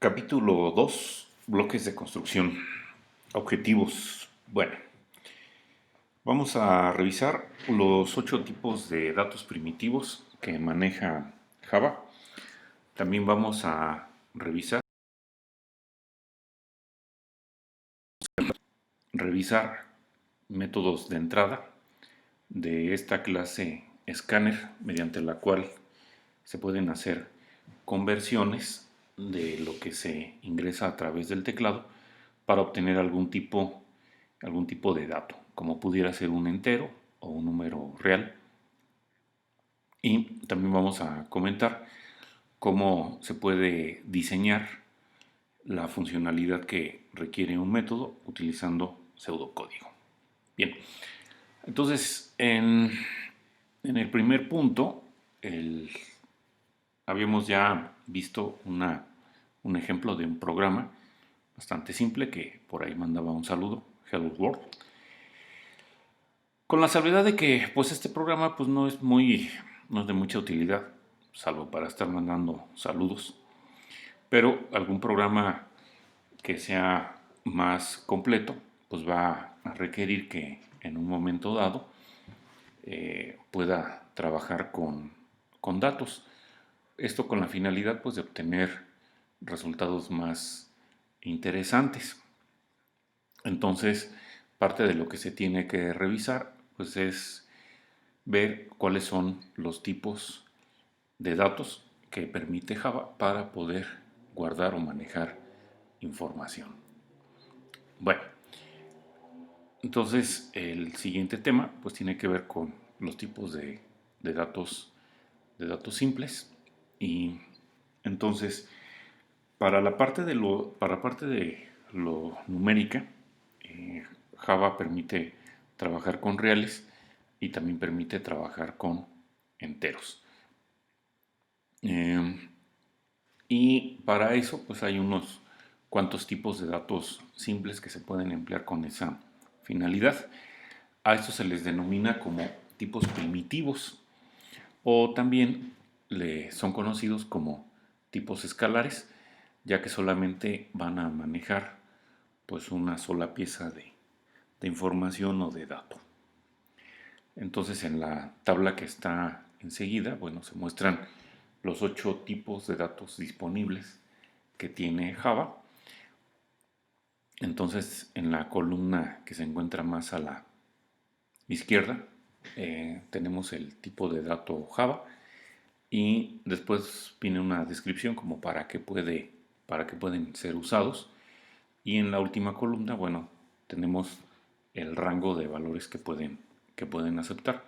Capítulo 2, bloques de construcción. Objetivos. Bueno, vamos a revisar los 8 tipos de datos primitivos que maneja Java. También vamos a revisar métodos de entrada de esta clase Scanner, mediante la cual se pueden hacer conversiones de lo que se ingresa a través del teclado para obtener algún tipo de dato, como pudiera ser un entero o un número real. Y también vamos a comentar cómo se puede diseñar la funcionalidad que requiere un método utilizando pseudocódigo. Bien, entonces en el primer punto habíamos ya visto un ejemplo de un programa bastante simple que por ahí mandaba un saludo, Hello World. Con la salvedad de que pues este programa pues no es de mucha utilidad, salvo para estar mandando saludos, pero algún programa que sea más completo pues va a requerir que en un momento dado pueda trabajar con datos. Esto con la finalidad pues de obtener resultados más interesantes. Entonces, parte de lo que se tiene que revisar pues es ver cuáles son los tipos de datos que permite Java para poder guardar o manejar información. Bueno, entonces el siguiente tema pues tiene que ver con los tipos de datos simples. Y entonces para la parte de lo numérica, Java permite trabajar con reales y también permite trabajar con enteros. Y para eso pues hay unos cuantos tipos de datos simples que se pueden emplear con esa finalidad. A estos se les denomina como tipos primitivos o también son conocidos como tipos escalares, ya que solamente van a manejar pues una sola pieza de información o de dato. Entonces en la tabla que está enseguida, bueno, se muestran los 8 tipos de datos disponibles que tiene Java. Entonces en la columna que se encuentra más a la izquierda tenemos el tipo de dato Java y después viene una descripción como para qué pueden ser usados. Y en la última columna, bueno, tenemos el rango de valores que pueden aceptar.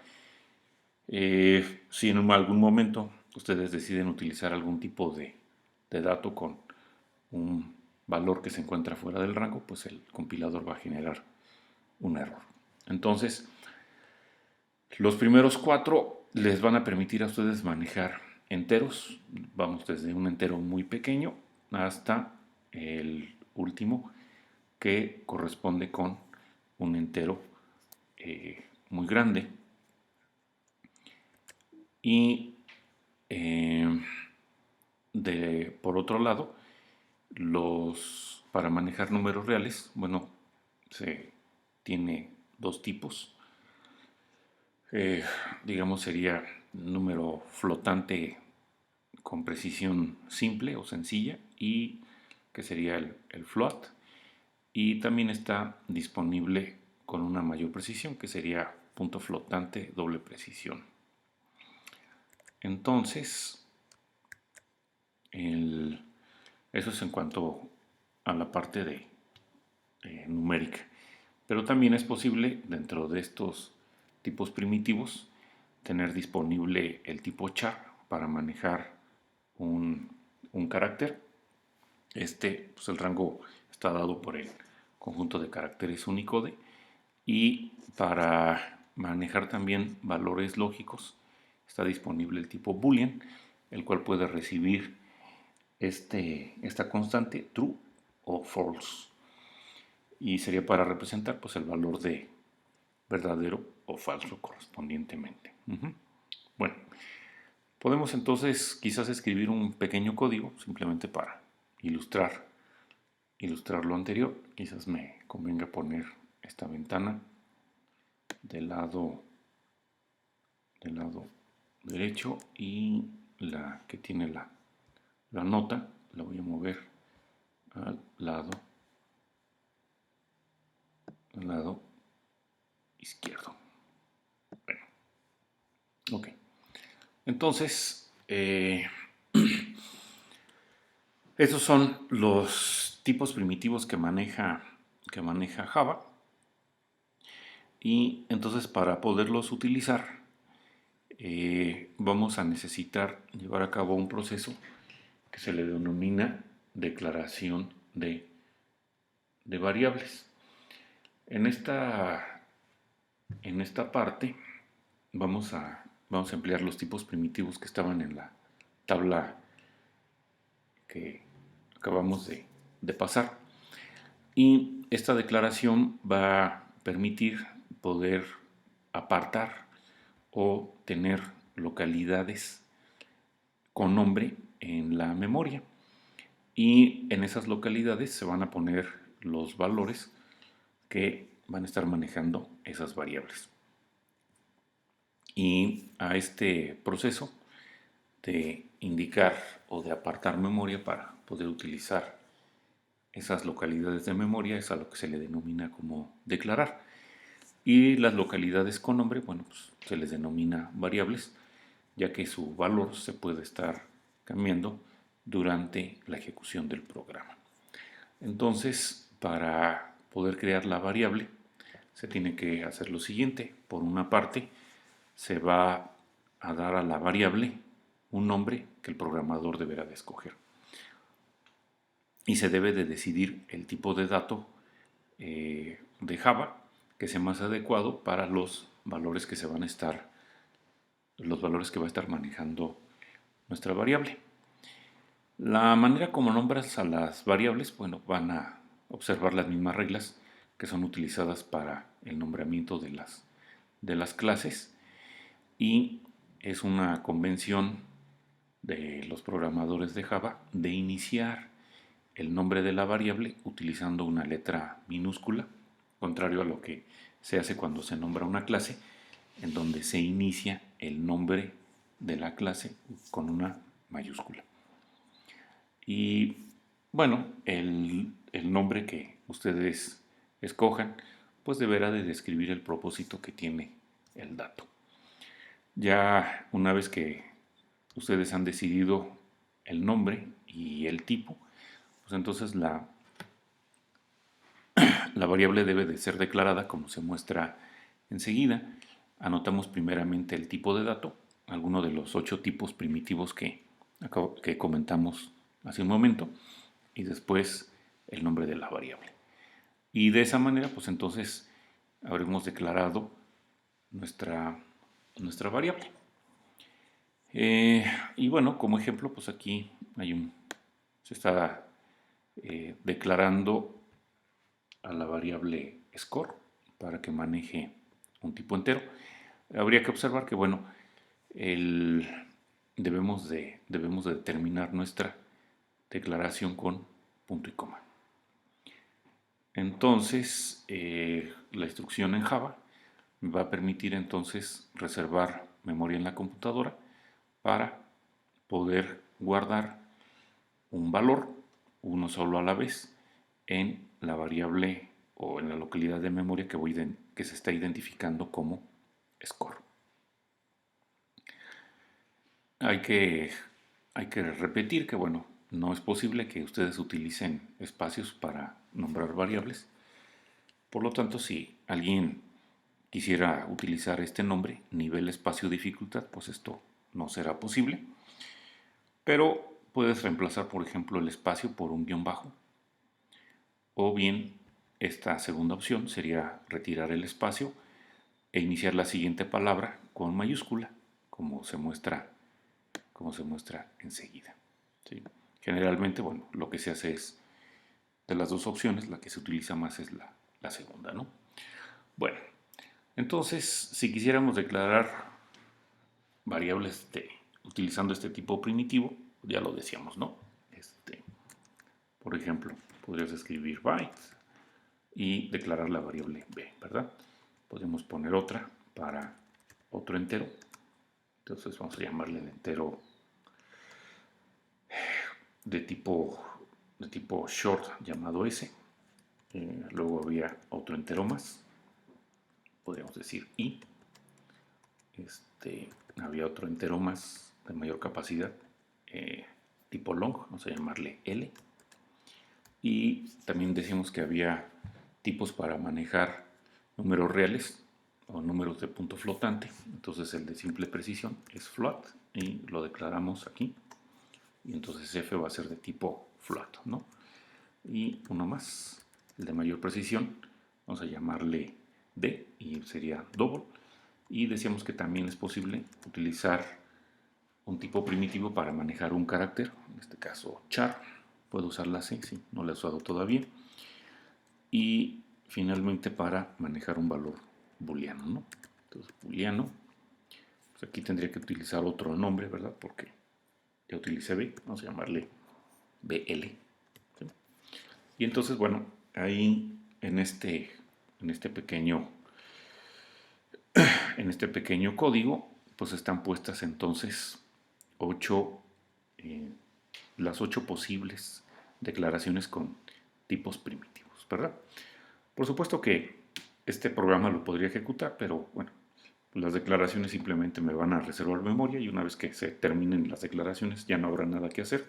Si en algún momento ustedes deciden utilizar algún tipo de dato con un valor que se encuentra fuera del rango, pues el compilador va a generar un error. Entonces, los primeros 4 les van a permitir a ustedes manejar enteros. Vamos desde un entero muy pequeño hasta el último, que corresponde con un entero muy grande. Y por otro lado, para manejar números reales, bueno, se tiene 2 tipos. Digamos sería número flotante con precisión simple o sencilla, y que sería el float. Y también está disponible con una mayor precisión, que sería punto flotante doble precisión. Entonces, eso es en cuanto a la parte de numérica. Pero también es posible, dentro de estos tipos primitivos, tener disponible el tipo char para manejar un carácter. Pues el rango está dado por el conjunto de caracteres Unicode, y para manejar también valores lógicos está disponible el tipo boolean, el cual puede recibir esta constante true o false, y sería para representar pues el valor de verdadero o falso correspondientemente. Bueno, podemos entonces quizás escribir un pequeño código simplemente para ilustrar lo anterior, quizás me convenga poner esta ventana del lado derecho y la que tiene la nota la voy a mover al lado izquierdo. Bueno, ok. Entonces, esos son los tipos primitivos que maneja Java. Y entonces para poderlos utilizar, vamos a necesitar llevar a cabo un proceso que se le denomina declaración de variables. En esta parte vamos a emplear los tipos primitivos que estaban en la tabla que acabamos de pasar. Y esta declaración va a permitir poder apartar o tener localidades con nombre en la memoria. Y en esas localidades se van a poner los valores que van a estar manejando esas variables. Y a este proceso de indicar o de apartar memoria para poder utilizar esas localidades de memoria es a lo que se le denomina como declarar. Y las localidades con nombre, bueno, pues se les denomina variables, ya que su valor se puede estar cambiando durante la ejecución del programa. Entonces, para poder crear la variable, se tiene que hacer lo siguiente. Por una parte, se va a dar a la variable un nombre que el programador deberá de escoger. Y se debe de decidir el tipo de dato de Java que sea más adecuado para los valores que va a estar manejando nuestra variable. La manera como nombras a las variables, bueno, van a observar las mismas reglas que son utilizadas para el nombramiento de las clases, y es una convención de los programadores de Java de iniciar el nombre de la variable utilizando una letra minúscula, contrario a lo que se hace cuando se nombra una clase, en donde se inicia el nombre de la clase con una mayúscula. Y bueno, el nombre que ustedes escojan, pues deberá de describir el propósito que tiene el dato. Ya una vez que ustedes han decidido el nombre y el tipo, pues entonces la variable debe de ser declarada como se muestra enseguida. Anotamos primeramente el tipo de dato, alguno de los 8 tipos primitivos que comentamos hace un momento, y después el nombre de la variable. Y de esa manera, pues entonces habremos declarado nuestra variable. Y bueno, como ejemplo, pues aquí se está declarando a la variable score para que maneje un tipo entero. Habría que observar que, bueno, debemos de determinar nuestra declaración con punto y coma. Entonces, la instrucción en Java va a permitir entonces reservar memoria en la computadora para poder guardar un valor, uno solo a la vez, en la variable o en la localidad de memoria que se está identificando como score. Hay que repetir que, bueno, no es posible que ustedes utilicen espacios para nombrar variables. Por lo tanto, si alguien quisiera utilizar este nombre, nivel espacio dificultad, pues esto no será posible. Pero puedes reemplazar, por ejemplo, el espacio por un guión bajo. O bien, esta segunda opción sería retirar el espacio e iniciar la siguiente palabra con mayúscula, como se muestra enseguida. ¿Sí? Generalmente, bueno, lo que se hace es, de las dos opciones, la que se utiliza más es la segunda, ¿no? Bueno, entonces, si quisiéramos declarar variables utilizando este tipo primitivo, ya lo decíamos, ¿no? Por ejemplo, podrías escribir byte y declarar la variable b, ¿verdad? Podemos poner otra para otro entero. Entonces vamos a llamarle el entero de tipo short llamado s. Luego había otro entero más, podríamos decir i. Había otro entero más de mayor capacidad, tipo long, vamos a llamarle l. Y también decimos que había tipos para manejar números reales o números de punto flotante. Entonces el de simple precisión es float y lo declaramos aquí. Y entonces f va a ser de tipo float, ¿no? Y uno más, el de mayor precisión, vamos a llamarle d y sería double. Y decíamos que también es posible utilizar un tipo primitivo para manejar un carácter, en este caso char. Puedo usar la C, sí, no la he usado todavía. Y finalmente para manejar un valor booleano, ¿no? Entonces, booleano, pues aquí tendría que utilizar otro nombre, ¿verdad? Porque ya utilicé B, vamos a llamarle BL. ¿Sí? Y entonces, bueno, ahí en este pequeño código, pues están puestas entonces las 8 posibles declaraciones con tipos primitivos, ¿verdad? Por supuesto que este programa lo podría ejecutar, pero bueno, las declaraciones simplemente me van a reservar memoria y una vez que se terminen las declaraciones ya no habrá nada que hacer.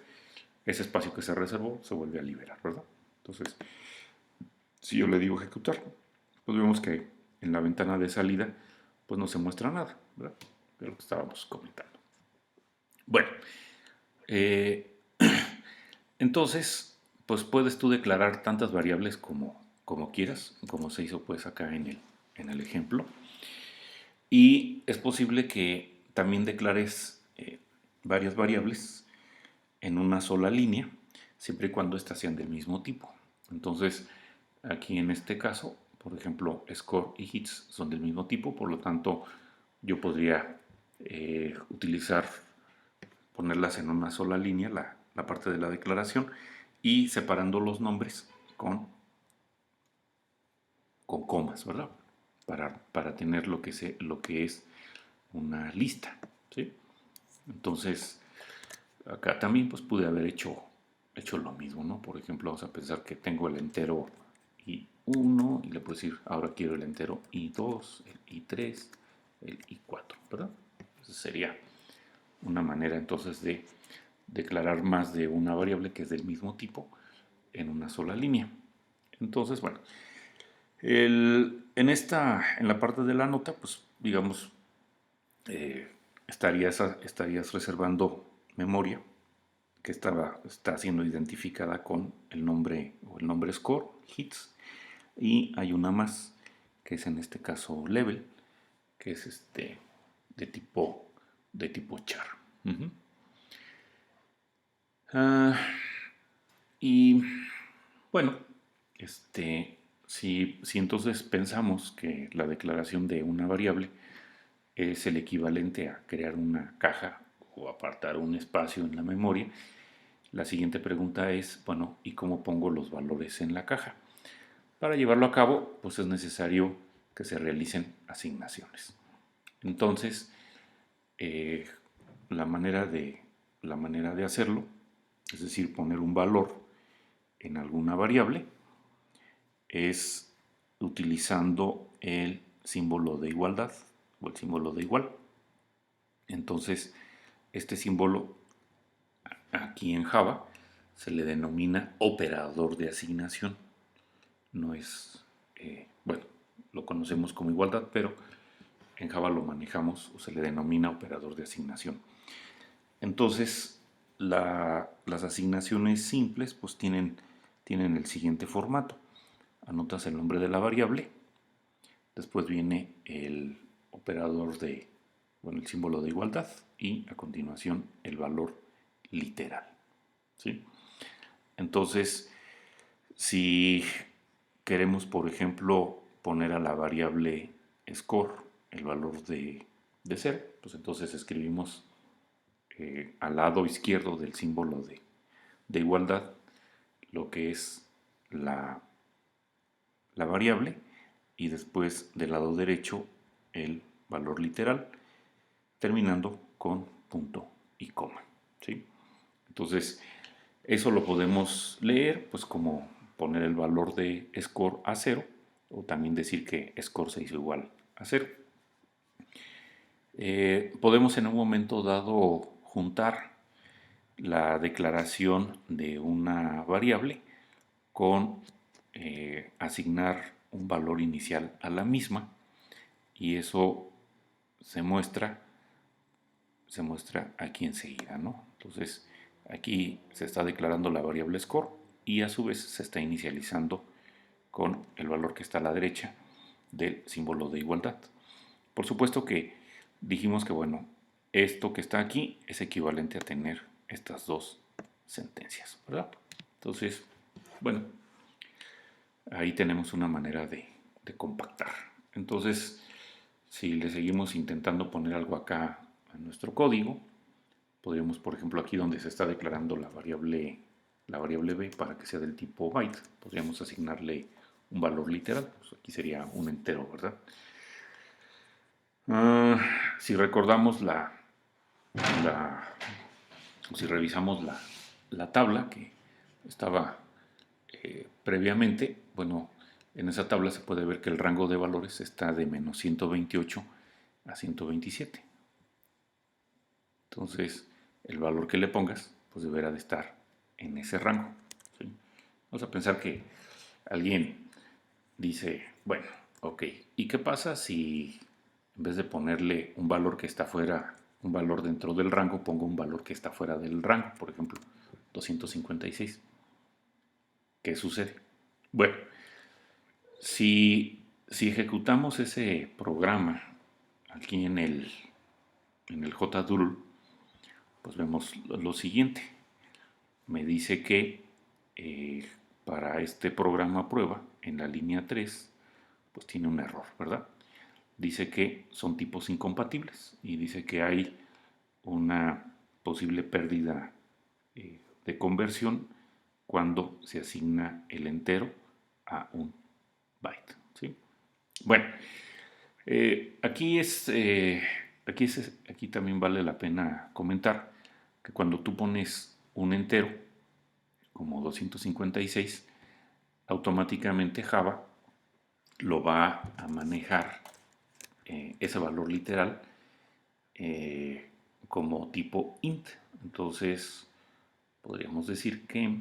Ese espacio que se reservó se vuelve a liberar, ¿verdad? Entonces, si yo le digo ejecutar, pues vemos que en la ventana de salida pues no se muestra nada, ¿verdad? De lo que estábamos comentando. Bueno, entonces, pues puedes tú declarar tantas variables como quieras, como se hizo pues acá en el ejemplo. Y es posible que también declares varias variables en una sola línea, siempre y cuando éstas sean del mismo tipo. Entonces, aquí en este caso, por ejemplo, score y hits son del mismo tipo, por lo tanto, yo podría ponerlas en una sola línea, la parte de la declaración, y separando los nombres con comas, ¿verdad? Para tener lo que es una lista, ¿sí? Entonces, acá también pues pude haber hecho lo mismo, ¿no? Por ejemplo, vamos a pensar que tengo el entero i1 y le puedo decir, ahora quiero el entero i2, el i3, el i4, ¿verdad? Esa sería una manera entonces de declarar más de una variable que es del mismo tipo en una sola línea. Entonces, bueno, en la parte de la nota, pues digamos, estarías reservando memoria que está siendo identificada con el nombre score, hits, y hay una más que es en este caso level, que es de tipo char. Uh-huh. Y bueno, si entonces pensamos que la declaración de una variable es el equivalente a crear una caja o apartar un espacio en la memoria, la siguiente pregunta es, bueno, ¿y cómo pongo los valores en la caja? Para llevarlo a cabo, pues es necesario que se realicen asignaciones. Entonces, eh, la manera de hacerlo, es decir, poner un valor en alguna variable, es utilizando el símbolo de igualdad o el símbolo de igual. Entonces, este símbolo aquí en Java se le denomina operador de asignación. No es, bueno, lo conocemos como igualdad, pero en Java lo manejamos o se le denomina operador de asignación. Entonces, las asignaciones simples pues tienen el siguiente formato. Anotas el nombre de la variable, después viene el operador el símbolo de igualdad y a continuación el valor literal. ¿Sí? Entonces, si queremos, por ejemplo, poner a la variable score el valor de 0, pues entonces escribimos al lado izquierdo del símbolo de igualdad lo que es la variable y después del lado derecho el valor literal, terminando con punto y coma, ¿sí? Entonces, eso lo podemos leer pues como poner el valor de score a 0 o también decir que score se hizo igual a 0. Podemos en un momento dado juntar la declaración de una variable con asignar un valor inicial a la misma y eso se muestra aquí enseguida, ¿no? Entonces aquí se está declarando la variable score y a su vez se está inicializando con el valor que está a la derecha del símbolo de igualdad. Por supuesto que dijimos que, bueno, esto que está aquí es equivalente a tener estas dos sentencias, ¿verdad? Entonces, bueno, ahí tenemos una manera de compactar. Entonces, si le seguimos intentando poner algo acá a nuestro código, podríamos, por ejemplo, aquí donde se está declarando la variable b para que sea del tipo byte, podríamos asignarle un valor literal, pues aquí sería un entero, ¿verdad? Si recordamos si revisamos la tabla que estaba previamente, bueno, en esa tabla se puede ver que el rango de valores está de menos 128 a 127. Entonces, el valor que le pongas, pues deberá de estar en ese rango, ¿sí? Vamos a pensar que alguien dice, bueno, ok, ¿y qué pasa si en vez de ponerle un valor que está fuera, un valor dentro del rango, pongo un valor que está fuera del rango, por ejemplo, 256? ¿Qué sucede? Bueno, si ejecutamos ese programa aquí en el JDUL, pues vemos lo siguiente. Me dice que para este programa prueba, en la línea 3, pues tiene un error, ¿verdad? Dice que son tipos incompatibles y dice que hay una posible pérdida de conversión cuando se asigna el entero a un byte, ¿sí? Bueno, aquí también vale la pena comentar que cuando tú pones un entero como 256, automáticamente Java lo va a manejar ese valor literal como tipo int. Entonces podríamos decir que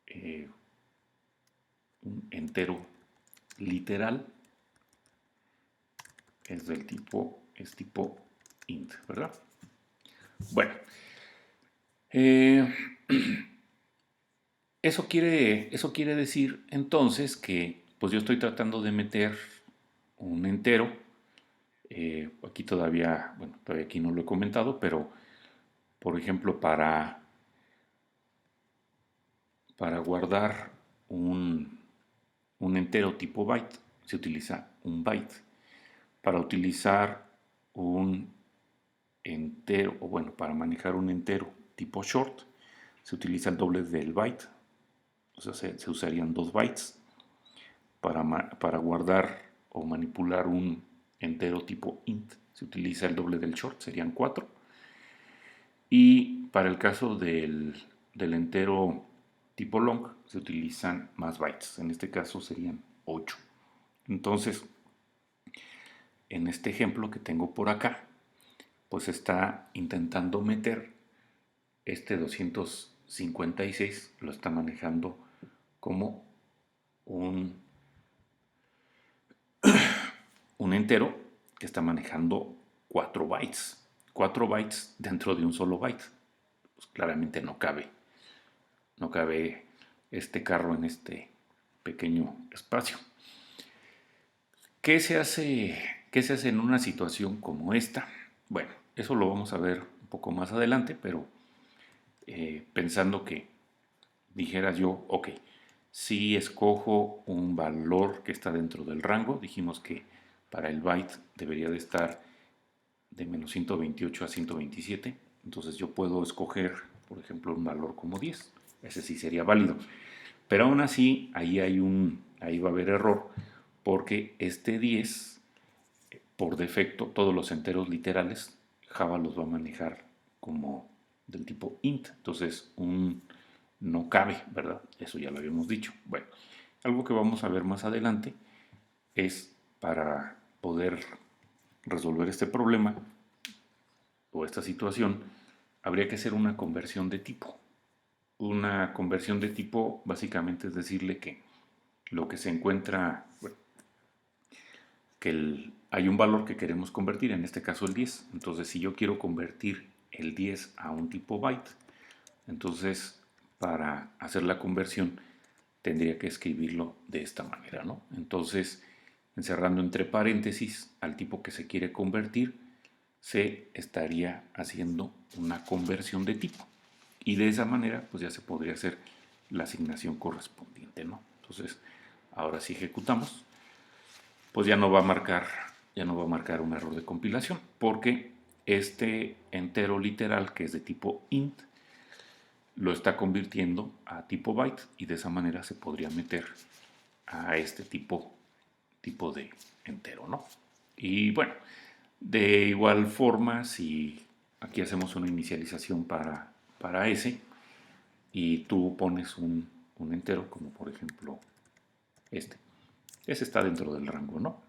eh, un entero literal es tipo int, ¿verdad? Bueno, eso quiere decir entonces que pues yo estoy tratando de meter un entero. Aquí todavía, bueno, todavía aquí no lo he comentado, pero por ejemplo para guardar un entero tipo byte se utiliza un byte. Para utilizar un entero, o bueno, para manejar un entero tipo short, se utiliza el doble del byte, o sea, se usarían 2 bytes. Para guardar o manipular un entero tipo int, se utiliza el doble del short, serían 4. Y para el caso del entero tipo long, se utilizan más bytes, en este caso serían 8. Entonces, en este ejemplo que tengo por acá, pues está intentando meter este 256, lo está manejando como un entero que está manejando 4 bytes. 4 bytes dentro de un solo byte. Pues claramente no cabe este carro en este pequeño espacio. ¿Qué se hace en una situación como esta? Bueno, eso lo vamos a ver un poco más adelante, pero pensando que dijera yo, ok, si escojo un valor que está dentro del rango, dijimos que para el byte debería de estar de menos 128 a 127, entonces yo puedo escoger por ejemplo, un valor como 10. Ese sí sería válido. Pero aún así, ahí va a haber error, porque este 10, por defecto, todos los enteros literales, Java los va a manejar como del tipo int. Entonces, no cabe, ¿verdad? Eso ya lo habíamos dicho. Bueno, algo que vamos a ver más adelante es para poder resolver este problema o esta situación, habría que hacer una conversión de tipo. Una conversión de tipo básicamente es decirle que lo que se encuentra, bueno, que hay un valor que queremos convertir, en este caso el 10. Entonces, si yo quiero convertir el 10 a un tipo byte, entonces para hacer la conversión tendría que escribirlo de esta manera, ¿no? Entonces, encerrando entre paréntesis al tipo que se quiere convertir, se estaría haciendo una conversión de tipo. Y de esa manera, pues ya se podría hacer la asignación correspondiente, ¿no? Entonces, ahora si ejecutamos, pues ya no va a marcar un error de compilación, porque este entero literal que es de tipo int lo está convirtiendo a tipo byte y de esa manera se podría meter a este tipo de entero, ¿no? Y bueno, de igual forma, si aquí hacemos una inicialización para ese y tú pones un entero, como por ejemplo este, ese está dentro del rango, ¿no?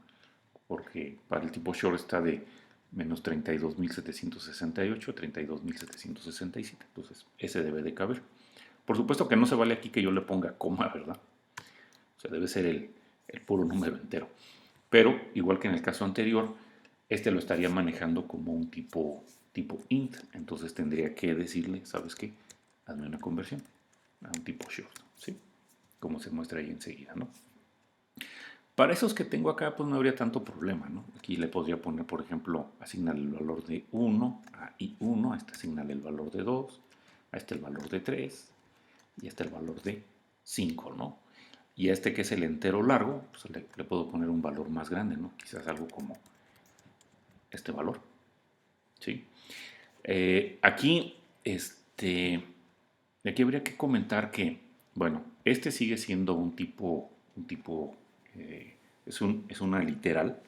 Porque para el tipo short está de menos 32.768 a 32.767, entonces ese debe de caber. Por supuesto que no se vale aquí que yo le ponga coma, ¿verdad? O sea, debe ser el puro número entero. Pero, igual que en el caso anterior, este lo estaría manejando como un tipo int. Entonces tendría que decirle, ¿sabes qué? Hazme una conversión a un tipo short, ¿sí? Como se muestra ahí enseguida, ¿no? Para esos que tengo acá, pues no habría tanto problema, ¿no? Aquí le podría poner, por ejemplo, asignarle el valor de 1 a I1, a este asignarle el valor de 2, a este el valor de 3 y a este el valor de 5, ¿no? Y a este que es el entero largo, pues le puedo poner un valor más grande, ¿no? Quizás algo como este valor, ¿sí? Aquí, aquí habría que comentar que, bueno, este sigue siendo es una literal,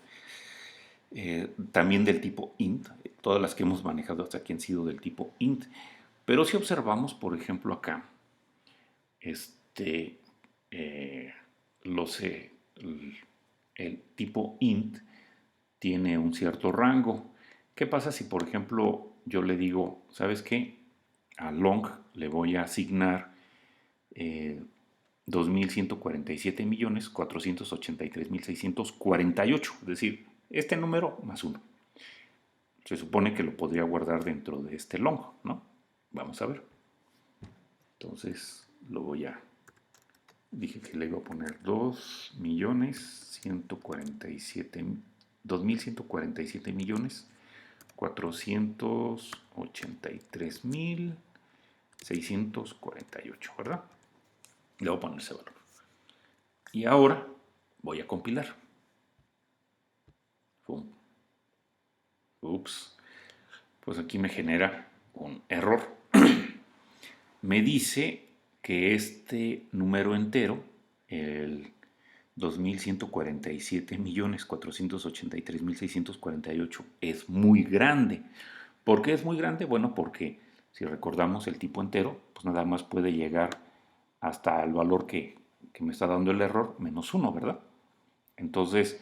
también del tipo int. Todas las que hemos manejado hasta aquí han sido del tipo int. Pero si observamos, por ejemplo, acá, este, eh, los, el tipo int tiene un cierto rango. ¿Qué pasa si, por ejemplo, yo le digo, ¿sabes qué? A long le voy a asignar 2.147.483.648, es decir, este número más uno. Se supone que lo podría guardar dentro de este long, ¿no? Vamos a ver. Entonces lo voy a... Dije que le iba a poner 2.147.483.648, ¿verdad? Le voy a poner ese valor. Y ahora voy a compilar. Ups. Pues aquí me genera un error. Me dice que este número entero, el 2.147.483.648, es muy grande. ¿Por qué es muy grande? Bueno, porque si recordamos el tipo entero, pues nada más puede llegar hasta el valor que me está dando el error, menos 1, ¿verdad? Entonces,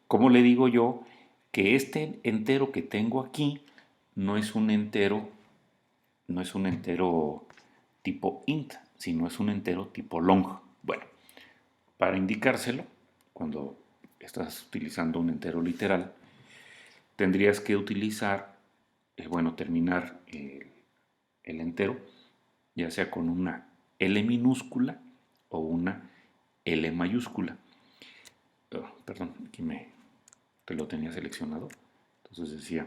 ¿cómo le digo yo que este entero que tengo aquí no es un entero, tipo int, sino es un entero tipo long? Bueno, para indicárselo, cuando estás utilizando un entero literal, tendrías que utilizar, terminar el entero, ya sea con una L minúscula o una L mayúscula. Perdón, aquí te lo tenía seleccionado. Entonces decía,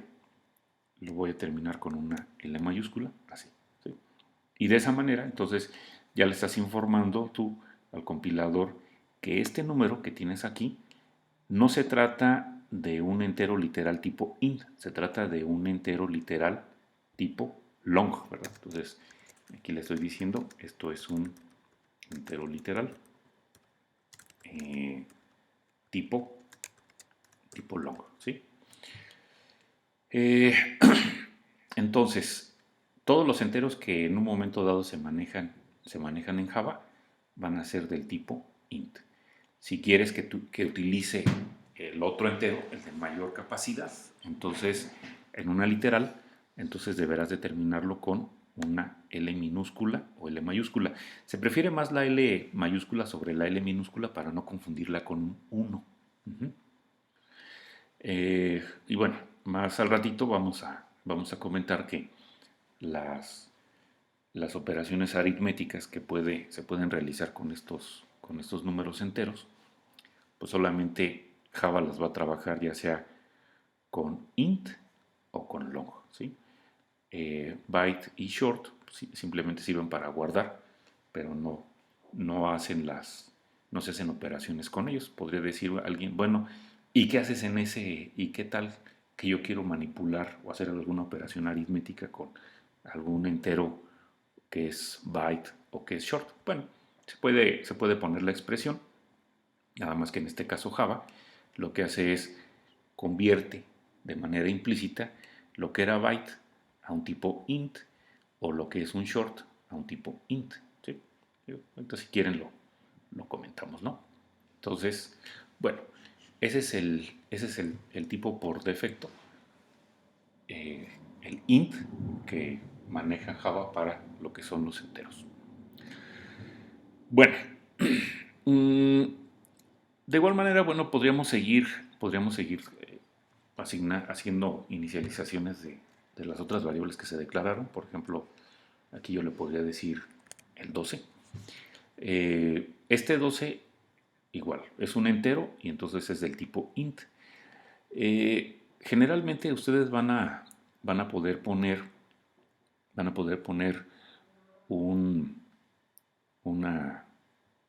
lo voy a terminar con una L mayúscula, así. ¿Sí? Y de esa manera, entonces, ya le estás informando tú al compilador que este número que tienes aquí no se trata de un entero literal tipo int, se trata de un entero literal tipo long, ¿verdad? Entonces, Aquí le estoy diciendo, esto es un entero literal, tipo long, ¿sí? Entonces, todos los enteros que en un momento dado se manejan en Java van a ser del tipo int. Si quieres que utilice el otro entero, el de mayor capacidad, entonces en una literal, entonces deberás determinarlo con una L minúscula o L mayúscula. Se prefiere más la L mayúscula sobre la L minúscula para no confundirla con un 1. Y bueno, más al ratito vamos a comentar que las operaciones aritméticas que se pueden realizar con estos números enteros, pues solamente Java las va a trabajar ya sea con int o con long, ¿sí? Byte y short simplemente sirven para guardar, pero no se hacen operaciones con ellos. Podría decir alguien, bueno, ¿y qué haces en ese? ¿Y qué tal que yo quiero manipular o hacer alguna operación aritmética con algún entero que es byte o que es short? Bueno, se puede poner la expresión, nada más que en este caso Java lo que hace es convierte de manera implícita lo que era byte a un tipo int o lo que es un short a un tipo int. ¿Sí? Entonces, si quieren, lo comentamos, ¿no? Entonces, bueno, ese es el tipo por defecto, el int que maneja Java para lo que son los enteros. Bueno, de igual manera, bueno, podríamos seguir haciendo inicializaciones de las otras variables que se declararon. Por ejemplo, aquí yo le podría decir el 12. Este 12 igual, es un entero y entonces es del tipo int. Generalmente ustedes van a poder poner un, una-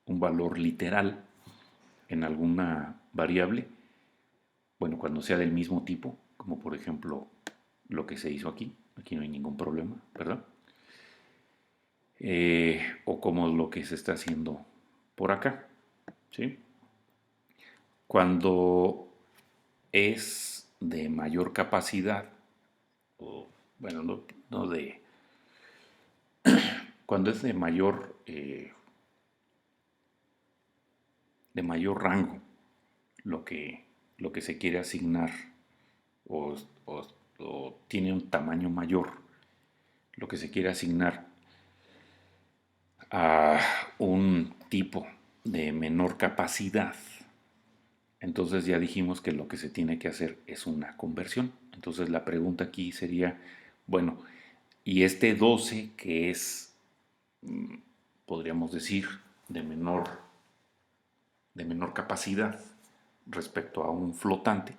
un valor literal en alguna variable, bueno, cuando sea del mismo tipo, como por ejemplo lo que se hizo aquí no hay ningún problema, ¿verdad? O como lo que se está haciendo por acá, ¿sí? Cuando es de mayor capacidad, o bueno, no de, cuando es de mayor rango, lo que, lo que se quiere asignar o, o- o tiene un tamaño mayor, lo que se quiere asignar a un tipo de menor capacidad, entonces ya dijimos que lo que se tiene que hacer es una conversión. Entonces la pregunta aquí sería, bueno, y este 12 que es, podríamos decir, de menor capacidad respecto a un flotante,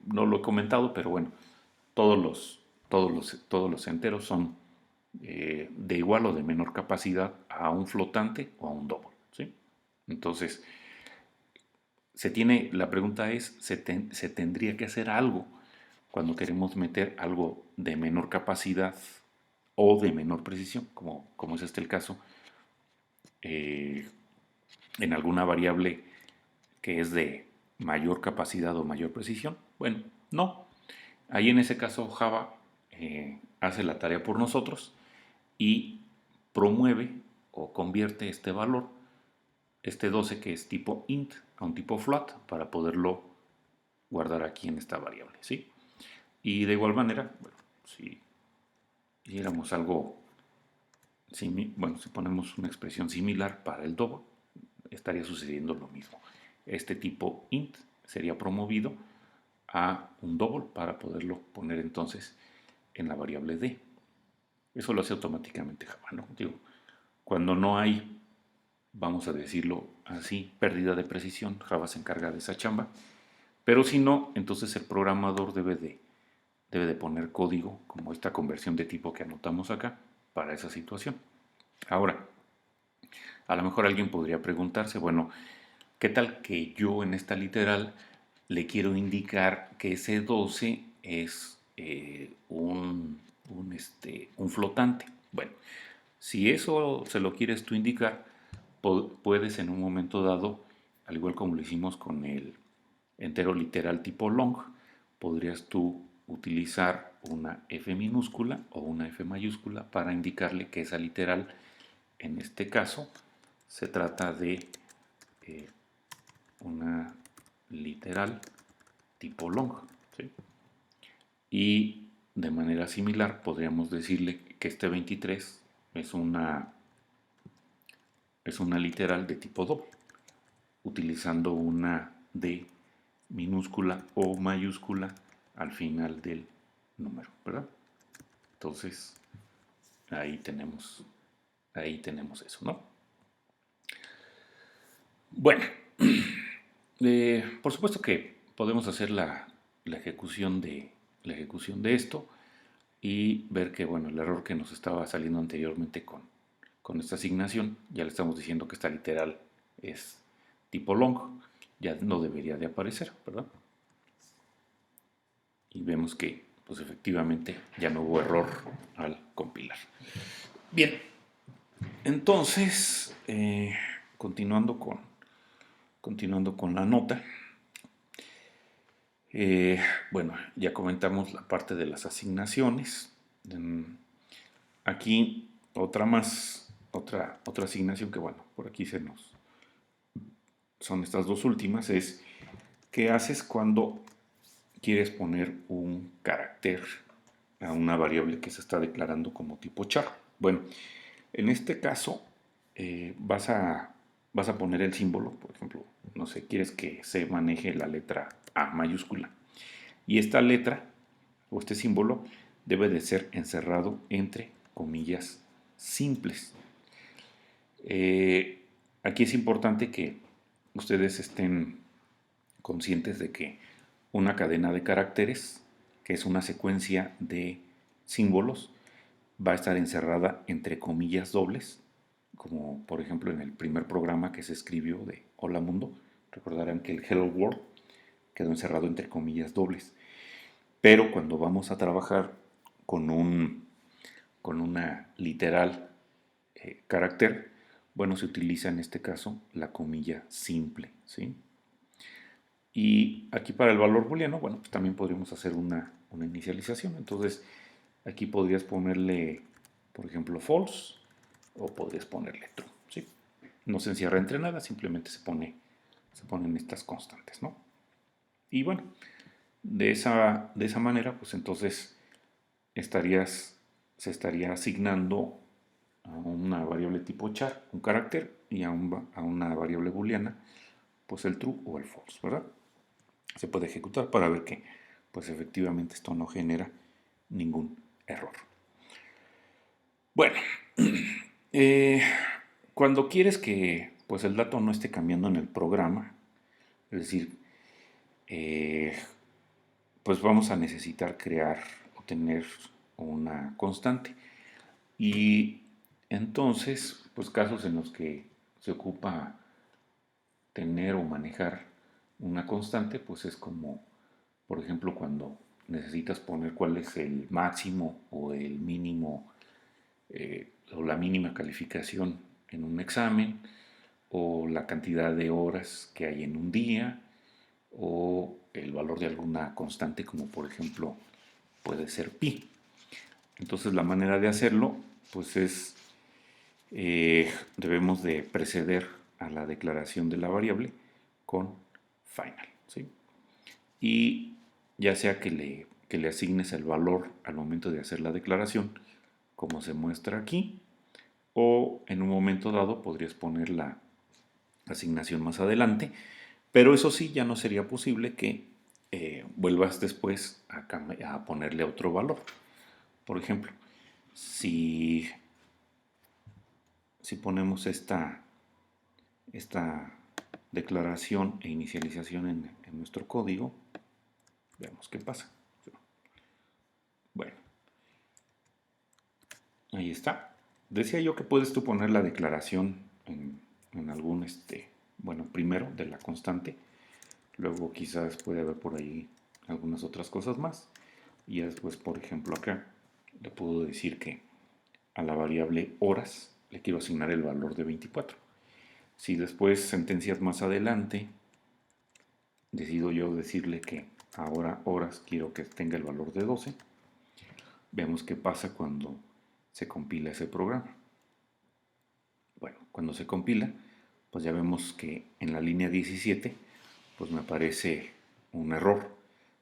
no lo he comentado, pero bueno, todos los enteros son de igual o de menor capacidad a un flotante o a un double, ¿sí? Entonces, la pregunta es, ¿se tendría que hacer algo cuando queremos meter algo de menor capacidad o de menor precisión, como es el caso, eh, en alguna variable que es de mayor capacidad o mayor precisión? Bueno, no. Ahí en ese caso Java hace la tarea por nosotros y promueve o convierte este valor, este 12 que es tipo int, a un tipo float para poderlo guardar aquí en esta variable, ¿sí? Y de igual manera, bueno, si hiciéramos algo, bueno, si ponemos una expresión similar para el double, estaría sucediendo lo mismo. Este tipo int sería promovido a un double para poderlo poner entonces en la variable d. Eso lo hace automáticamente Java, ¿no? Digo, cuando no hay, vamos a decirlo así, pérdida de precisión, Java se encarga de esa chamba. Pero si no, entonces el programador debe de poner código, como esta conversión de tipo que anotamos acá, para esa situación. Ahora, a lo mejor alguien podría preguntarse, bueno, ¿qué tal que yo en esta literal le quiero indicar que ese 12 es un flotante? Bueno, Si eso se lo quieres tú indicar, puedes en un momento dado, al igual como lo hicimos con el entero literal tipo long, podrías tú utilizar una F minúscula o una F mayúscula para indicarle que esa literal, en este caso, se trata de una literal tipo long, ¿sí? Y de manera similar podríamos decirle que este 23 es una literal de tipo doble, utilizando una D minúscula o mayúscula al final del número, ¿verdad? Entonces, ahí tenemos, ahí tenemos eso, ¿no? Bueno, por supuesto que podemos hacer la ejecución la ejecución de esto y ver que, bueno, el error que nos estaba saliendo anteriormente con esta asignación, ya le estamos diciendo que esta literal es tipo long, ya no debería de aparecer, ¿verdad? Y vemos que, pues efectivamente, ya no hubo error al compilar. Bien, entonces, continuando con la nota, bueno, ya comentamos la parte de las asignaciones. Aquí otra asignación que, bueno, por aquí son estas dos últimas, es ¿qué haces cuando quieres poner un carácter a una variable que se está declarando como tipo char? Bueno, en este caso vas a poner el símbolo, por ejemplo, no sé, quieres que se maneje la letra A mayúscula. Y esta letra o este símbolo debe de ser encerrado entre comillas simples. Aquí es importante que ustedes estén conscientes de que una cadena de caracteres, que es una secuencia de símbolos, va a estar encerrada entre comillas dobles, como por ejemplo en el primer programa que se escribió de Hola Mundo. Recordarán que el Hello World quedó encerrado entre comillas dobles. Pero cuando vamos a trabajar con una literal carácter, bueno, se utiliza en este caso la comilla simple, ¿sí? Y aquí para el valor booleano, bueno, pues también podríamos hacer una inicialización. Entonces, aquí podrías ponerle, por ejemplo, false o podrías ponerle true, ¿sí? No se encierra entre nada, simplemente se ponen estas constantes, ¿no? Y bueno, de esa manera, pues entonces se estaría asignando a una variable tipo char un carácter y a una variable booleana, pues el true o el false, ¿verdad? Se puede ejecutar para ver que, pues efectivamente esto no genera ningún error. Bueno, eh, cuando quieres que pues el dato no esté cambiando en el programa, es decir, eh, pues vamos a necesitar crear o tener una constante. Y entonces, pues casos en los que se ocupa tener o manejar una constante, pues es como, por ejemplo, cuando necesitas poner cuál es el máximo o el mínimo o la mínima calificación en un examen, o la cantidad de horas que hay en un día, o el valor de alguna constante como por ejemplo puede ser pi. Entonces la manera de hacerlo pues es debemos de preceder a la declaración de la variable con final, ¿sí? Y ya sea que le asignes el valor al momento de hacer la declaración, como se muestra aquí, o en un momento dado podrías poner la asignación más adelante, pero eso sí, ya no sería posible que vuelvas después a ponerle otro valor. Por ejemplo, si, si ponemos esta declaración e inicialización en nuestro código, veamos qué pasa. Bueno, ahí está. Decía yo que puedes tú poner la declaración en algún, bueno, primero de la constante. Luego quizás puede haber por ahí algunas otras cosas más. Y después, por ejemplo, acá le puedo decir que a la variable horas le quiero asignar el valor de 24. Si después, sentencias más adelante, decido yo decirle que ahora horas quiero que tenga el valor de 12, vemos qué pasa cuando se compila ese programa. Bueno, cuando se compila, pues ya vemos que en la línea 17, pues me aparece un error.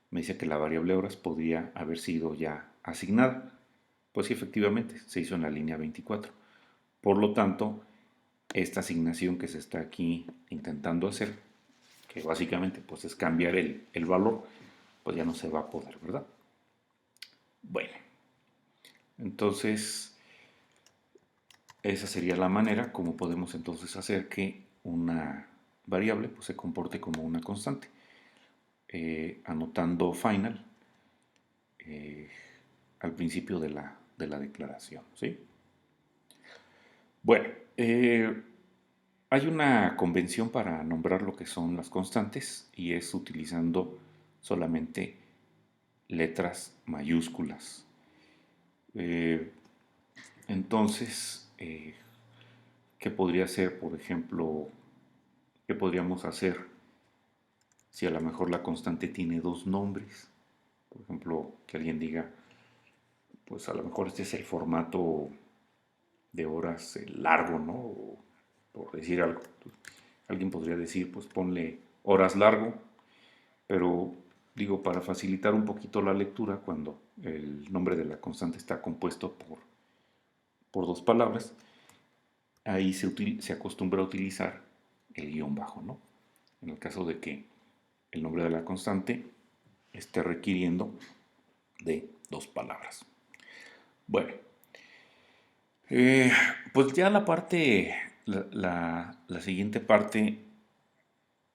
Me dice que la variable horas podría haber sido ya asignada. Pues sí, efectivamente, se hizo en la línea 24. Por lo tanto, esta asignación que se está aquí intentando hacer, que básicamente pues es cambiar el valor, pues ya no se va a poder, ¿verdad? Bueno, entonces esa sería la manera como podemos entonces hacer que una variable pues, se comporte como una constante, anotando final al principio de la declaración, ¿sí? Bueno, hay una convención para nombrar lo que son las constantes y es utilizando solamente letras mayúsculas. Entonces, ¿qué podría ser, por ejemplo, qué podríamos hacer si a lo mejor la constante tiene dos nombres? Por ejemplo, que alguien diga, pues a lo mejor este es el formato de horas largo, ¿no? O, por decir algo. Alguien podría decir, pues ponle horas largo, pero digo, para facilitar un poquito la lectura, cuando el nombre de la constante está compuesto por dos palabras, ahí se acostumbra a utilizar el guión bajo, ¿no? En el caso de que el nombre de la constante esté requiriendo de dos palabras. Bueno, pues ya la parte, la siguiente parte,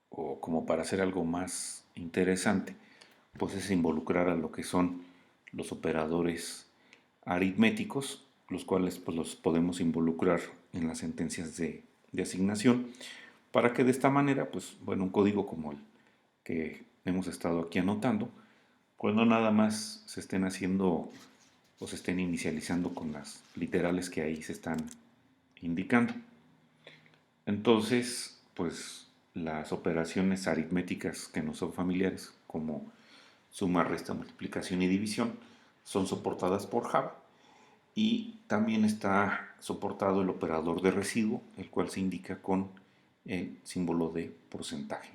o como para hacer algo más interesante, pues es involucrar a lo que son los operadores aritméticos, los cuales pues los podemos involucrar en las sentencias de asignación, para que de esta manera, pues bueno, un código como el que hemos estado aquí anotando, pues no nada más se estén haciendo o se estén inicializando con las literales que ahí se están indicando. Entonces, pues las operaciones aritméticas que no son familiares, como suma, resta, multiplicación y división, son soportadas por Java. Y también está soportado el operador de residuo, el cual se indica con el símbolo de porcentaje.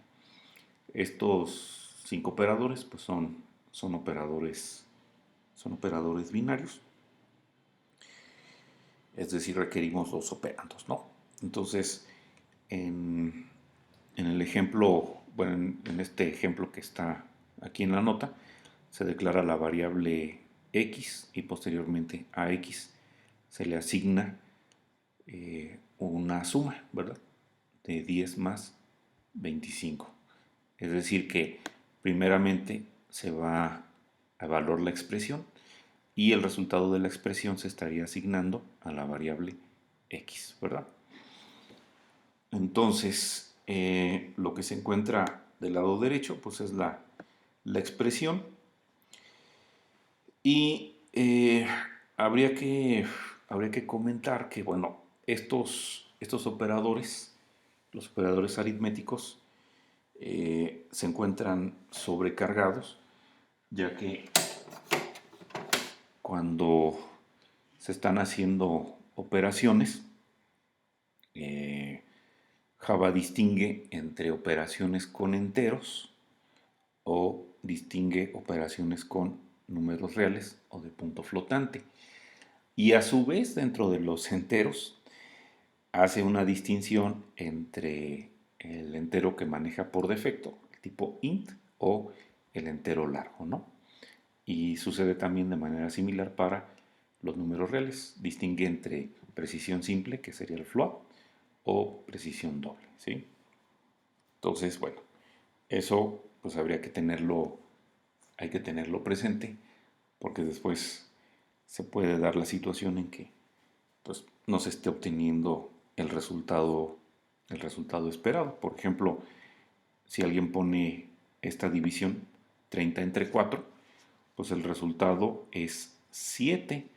Estos cinco operadores pues son operadores binarios, es decir, requerimos dos operandos, ¿no? Entonces, en el ejemplo, bueno, en este ejemplo que está aquí en la nota, se declara la variable x y posteriormente a x se le asigna una suma, ¿verdad? De 10 más 25. Es decir, que primeramente se va a evaluar la expresión y el resultado de la expresión se estaría asignando a la variable x, ¿verdad? Entonces, lo que se encuentra del lado derecho, pues es la expresión y habría que comentar que, bueno, estos operadores, los operadores aritméticos, se encuentran sobrecargados, ya que cuando se están haciendo operaciones, Java distingue entre operaciones con enteros o distingue operaciones con números reales o de punto flotante. Y a su vez, dentro de los enteros, hace una distinción entre el entero que maneja por defecto, el tipo int, o el entero largo, ¿no? Y sucede también de manera similar para los números reales. Distingue entre precisión simple, que sería el float, o precisión doble, ¿sí? Entonces, bueno, eso pues hay que tenerlo presente, porque después se puede dar la situación en que pues no se esté obteniendo el resultado esperado. Por ejemplo, si alguien pone esta división 30 entre 4, pues el resultado es 7,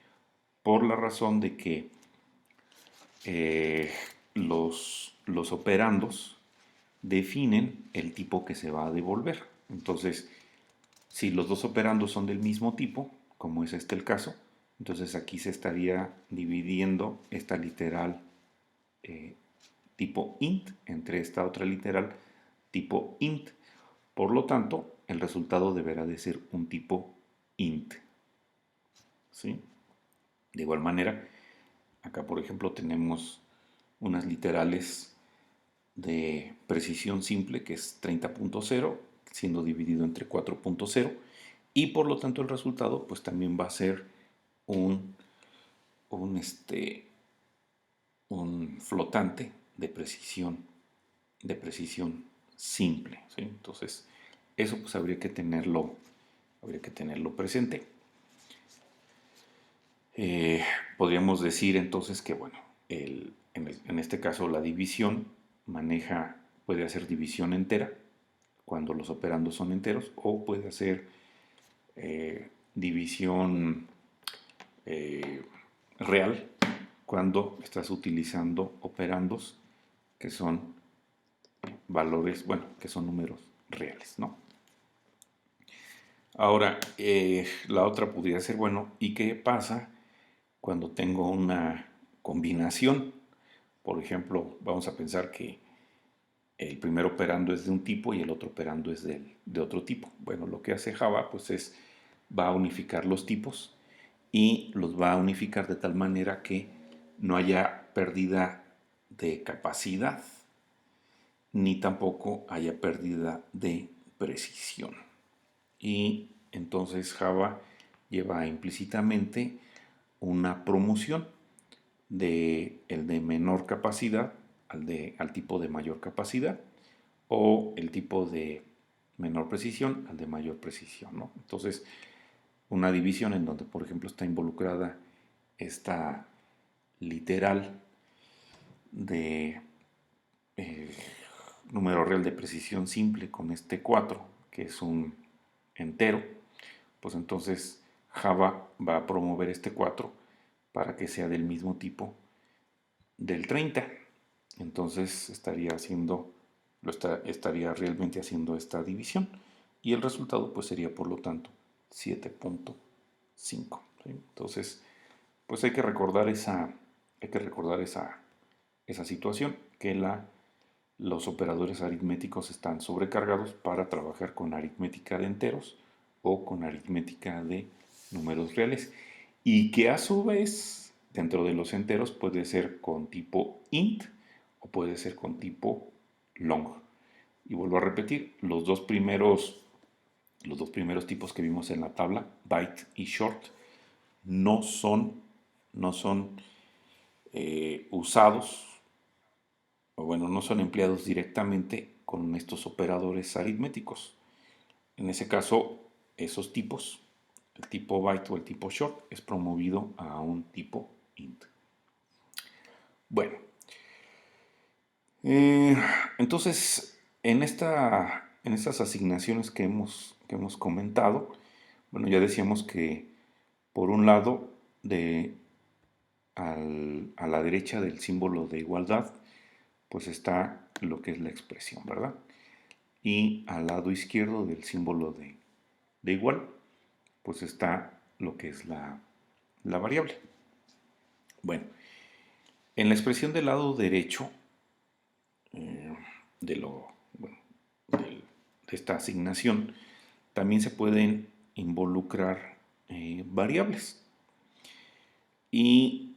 por la razón de que los operandos definen el tipo que se va a devolver. Entonces, si los dos operandos son del mismo tipo, como es este el caso, entonces aquí se estaría dividiendo esta literal tipo int entre esta otra literal tipo int. Por lo tanto, el resultado deberá de ser un tipo int. ¿Sí? De igual manera, acá por ejemplo tenemos unas literales de precisión simple que es 30.0 siendo dividido entre 4.0 y por lo tanto el resultado pues también va a ser un, un, este, un flotante de precisión simple. ¿Sí? Entonces eso pues habría que tenerlo presente. Podríamos decir entonces que, bueno, en este caso la división puede hacer división entera cuando los operandos son enteros o puede hacer división real cuando estás utilizando operandos que son valores, bueno, que son números reales, ¿no? Ahora, la otra podría ser, bueno, ¿y qué pasa cuando tengo una combinación? Por ejemplo, vamos a pensar que el primer operando es de un tipo y el otro operando es de otro tipo. Bueno, lo que hace Java pues va a unificar los tipos y los va a unificar de tal manera que no haya pérdida de capacidad ni tampoco haya pérdida de precisión. Y entonces Java lleva implícitamente una promoción de el de menor capacidad al tipo de mayor capacidad o el tipo de menor precisión al de mayor precisión, ¿no? Entonces, una división en donde, por ejemplo, está involucrada esta literal de eh, número real de precisión simple con este 4 que es un entero, pues entonces Java va a promover este 4 para que sea del mismo tipo del 30. Entonces estaría realmente haciendo esta división y el resultado pues sería por lo tanto 7.5. ¿Sí? Entonces pues hay que recordar esa situación que los operadores aritméticos están sobrecargados para trabajar con aritmética de enteros o con aritmética de números reales y que a su vez dentro de los enteros puede ser con tipo int o puede ser con tipo long. Y vuelvo a repetir, los dos primeros tipos que vimos en la tabla, byte y short, no son, no son usados, o bueno, no son empleados directamente con estos operadores aritméticos. En ese caso, esos tipos, el tipo byte o el tipo short, es promovido a un tipo int. Bueno, eh, entonces, en estas asignaciones que hemos comentado, bueno, ya decíamos que por un lado, a la derecha del símbolo de igualdad, pues está lo que es la expresión, ¿verdad? Y al lado izquierdo del símbolo de igual, pues está lo que es la variable. Bueno, en la expresión del lado derecho de, lo, bueno, de esta asignación, también se pueden involucrar variables. Y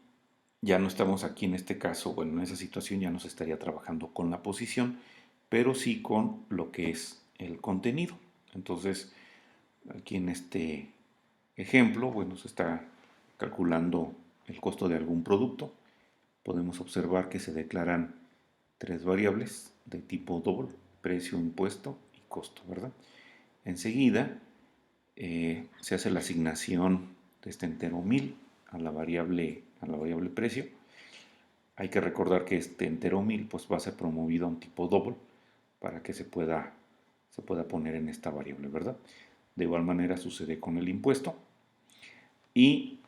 ya no estamos aquí en este caso, bueno, en esa situación ya no se estaría trabajando con la posición, pero sí con lo que es el contenido. Entonces, aquí en este ejemplo, bueno, se está calculando el costo de algún producto. Podemos observar que se declaran tres variables de tipo double, precio, impuesto y costo, ¿verdad? Enseguida se hace la asignación de este entero 1000 a la variable precio. Hay que recordar que este entero 1000 pues, va a ser promovido a un tipo double para que se pueda poner en esta variable, ¿verdad? De igual manera sucede con el impuesto. Y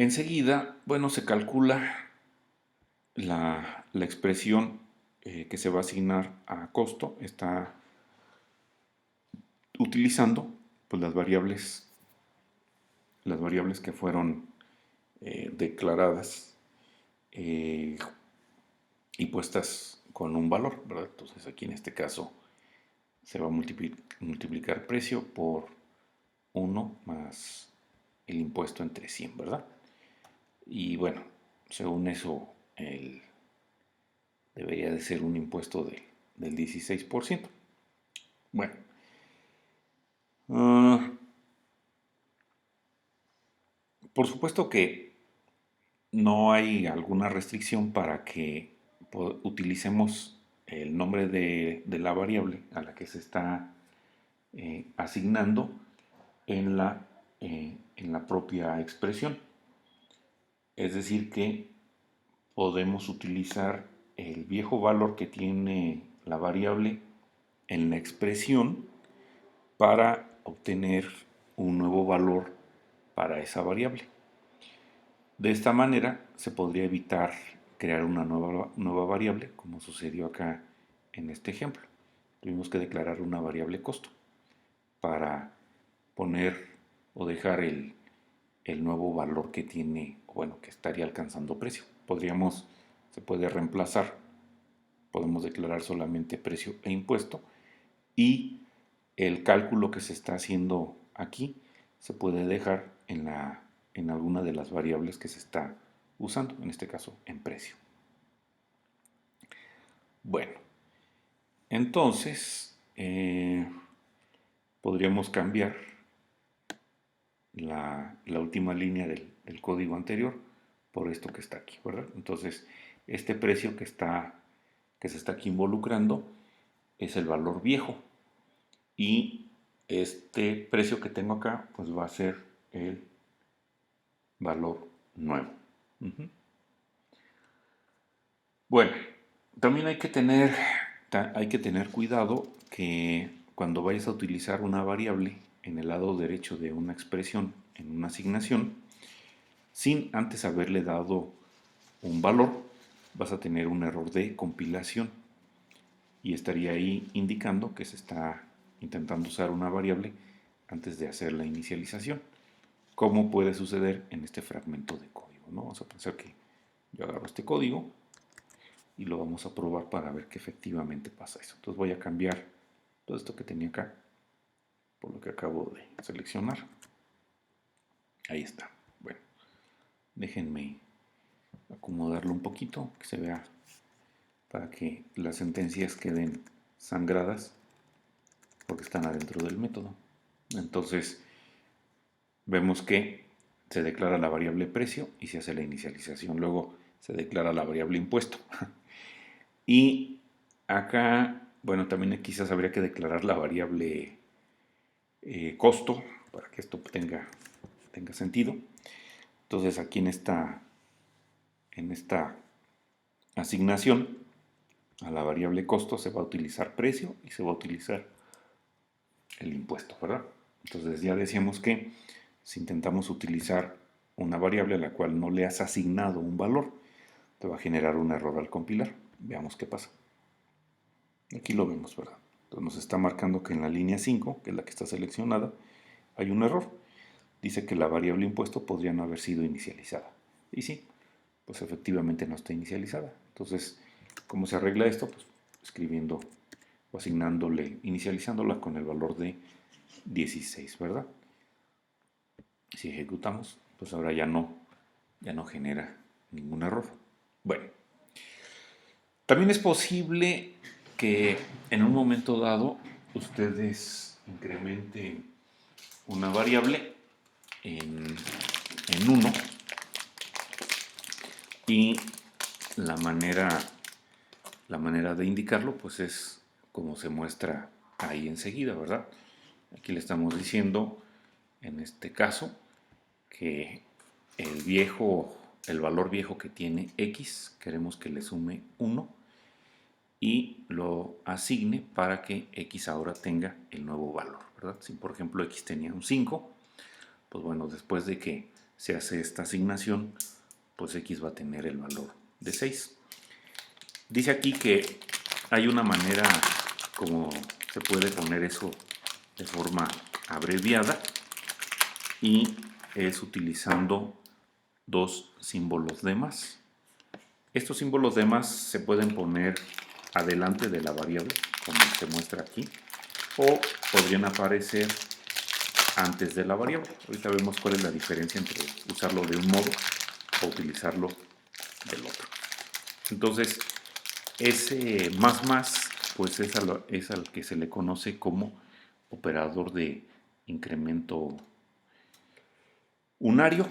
Enseguida, bueno, se calcula la expresión que se va a asignar a costo. Está utilizando pues, las variables que fueron declaradas eh, y puestas con un valor, ¿verdad? Entonces aquí en este caso se va a multiplicar precio por 1 más el impuesto entre 100, ¿verdad? Y bueno, según eso, debería de ser un impuesto del 16%. Bueno, uh, por supuesto que no hay alguna restricción para que utilicemos el nombre de la variable a la que se está asignando en la propia expresión. Es decir, que podemos utilizar el viejo valor que tiene la variable en la expresión para obtener un nuevo valor para esa variable. De esta manera se podría evitar crear una nueva variable, como sucedió acá en este ejemplo. Tuvimos que declarar una variable costo para poner o dejar el nuevo valor que tiene, bueno, que estaría alcanzando precio. Se puede reemplazar, podemos declarar solamente precio e impuesto y el cálculo que se está haciendo aquí se puede dejar en alguna de las variables que se está usando, en este caso en precio. Bueno, entonces podríamos cambiar la última línea del código anterior por esto que está aquí, ¿verdad? Entonces, este precio que se está aquí involucrando es el valor viejo y este precio que tengo acá pues va a ser el valor nuevo. Bueno, también hay que tener cuidado que cuando vayas a utilizar una variable en el lado derecho de una expresión, en una asignación, sin antes haberle dado un valor, vas a tener un error de compilación y estaría ahí indicando que se está intentando usar una variable antes de hacer la inicialización. ¿Cómo puede suceder en este fragmento de código? ¿No? Vamos a pensar que yo agarro este código y lo vamos a probar para ver que efectivamente pasa eso. Entonces voy a cambiar todo esto que tenía acá por lo que acabo de seleccionar. Ahí está. Bueno, déjenme acomodarlo un poquito, que se vea para que las sentencias queden sangradas porque están adentro del método. Entonces vemos que se declara la variable precio y se hace la inicialización. Luego se declara la variable impuesto. Y acá, bueno, también quizás habría que declarar la variable costo para que esto tenga sentido. Entonces aquí en esta asignación a la variable costo se va a utilizar precio y se va a utilizar el impuesto, ¿verdad? Entonces ya decíamos que si intentamos utilizar una variable a la cual no le has asignado un valor, te va a generar un error al compilar. Veamos qué pasa. Aquí lo vemos, ¿verdad? Entonces nos está marcando que en la línea 5, que es la que está seleccionada, hay un error. Dice que la variable impuesto podría no haber sido inicializada. Y sí, pues efectivamente no está inicializada. Entonces, ¿cómo se arregla esto? Pues escribiendo o inicializándola con el valor de 16, ¿verdad? Si ejecutamos, pues ahora ya no genera ningún error. Bueno, también es posible que en un momento dado ustedes incrementen una variable en 1 y la manera de indicarlo pues es como se muestra ahí enseguida, ¿verdad? Aquí le estamos diciendo en este caso que el valor viejo que tiene x queremos que le sume 1 y lo asigne para que x ahora tenga el nuevo valor, ¿verdad? Si por ejemplo x tenía un 5, pues bueno, después de que se hace esta asignación, pues x va a tener el valor de 6. Dice aquí que hay una manera como se puede poner eso de forma abreviada y es utilizando dos símbolos de más. Estos símbolos de más se pueden poner adelante de la variable, como se muestra aquí, o podrían aparecer antes de la variable. Ahorita vemos cuál es la diferencia entre usarlo de un modo o utilizarlo del otro. Entonces, ese más, pues es al que se le conoce como operador de incremento unario.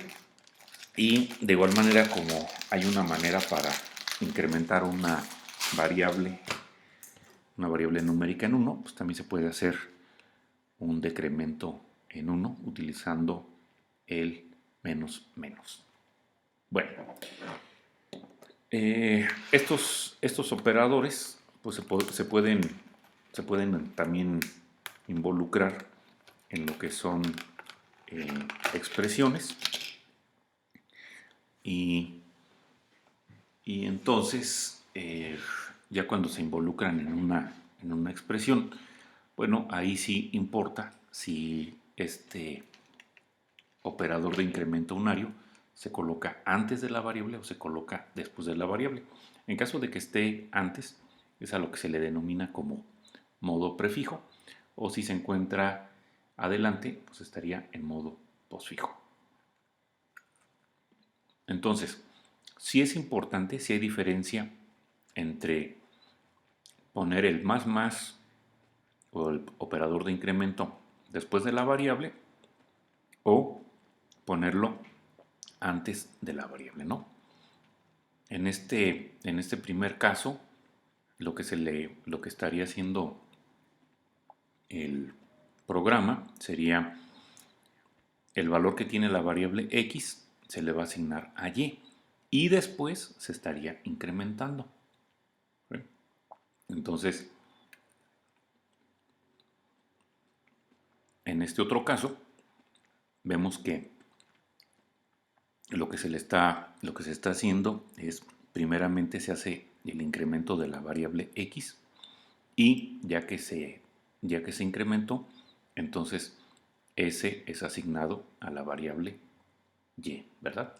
Y de igual manera, como hay una manera para incrementar una variable numérica en 1, pues también se puede hacer un decremento en 1 utilizando el menos menos. Bueno, estos operadores pues se pueden también involucrar en lo que son expresiones y entonces ya cuando se involucran en una expresión, bueno, ahí sí importa si este operador de incremento unario se coloca antes de la variable o se coloca después de la variable. En caso de que esté antes, es a lo que se le denomina como modo prefijo, o si se encuentra adelante, pues estaría en modo posfijo. Entonces, sí es importante, sí hay diferencia entre poner el más o el operador de incremento después de la variable o ponerlo antes de la variable, ¿no? En este primer caso, lo que estaría haciendo el programa sería el valor que tiene la variable x se le va a asignar a y después se estaría incrementando. ¿Sí? Entonces, en este otro caso, vemos que lo que se está haciendo es, primeramente se hace el incremento de la variable x y ya que se incrementó, entonces S es asignado a la variable y, ¿verdad?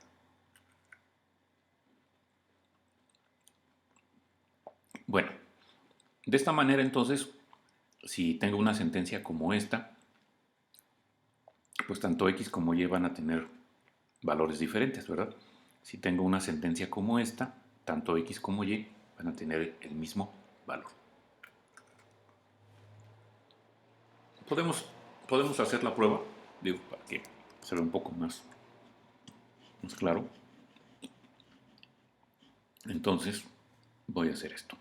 Bueno, de esta manera entonces, si tengo una sentencia como esta, pues tanto x como y van a tener valores diferentes, ¿verdad? Si tengo una sentencia como esta, tanto x como y van a tener el mismo valor. Podemos hacer la prueba, digo, para que se vea un poco más claro. Entonces, voy a hacer esto.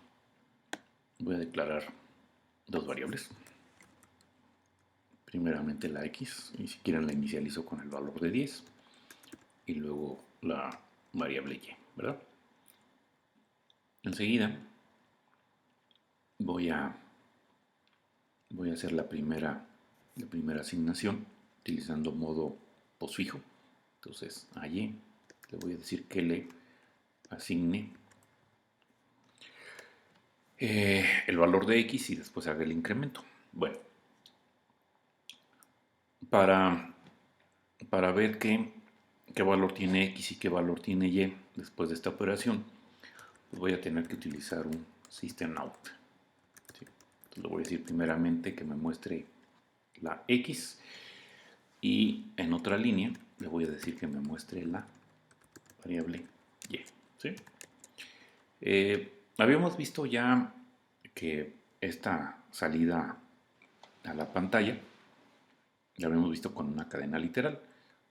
Voy a declarar dos variables. Primeramente la x, y si quieren la inicializo con el valor de 10. Y luego la variable y, ¿verdad? Enseguida voy a hacer la primera asignación utilizando modo posfijo. Entonces a y le voy a decir que le asigne el valor de x y después haga el incremento. Bueno, para ver qué valor tiene x y qué valor tiene y después de esta operación, pues voy a tener que utilizar un system out. ¿Sí? Le voy a decir primeramente que me muestre la x y en otra línea le voy a decir que me muestre la variable y. ¿Sí? Habíamos visto ya que esta salida a la pantalla la habíamos visto con una cadena literal,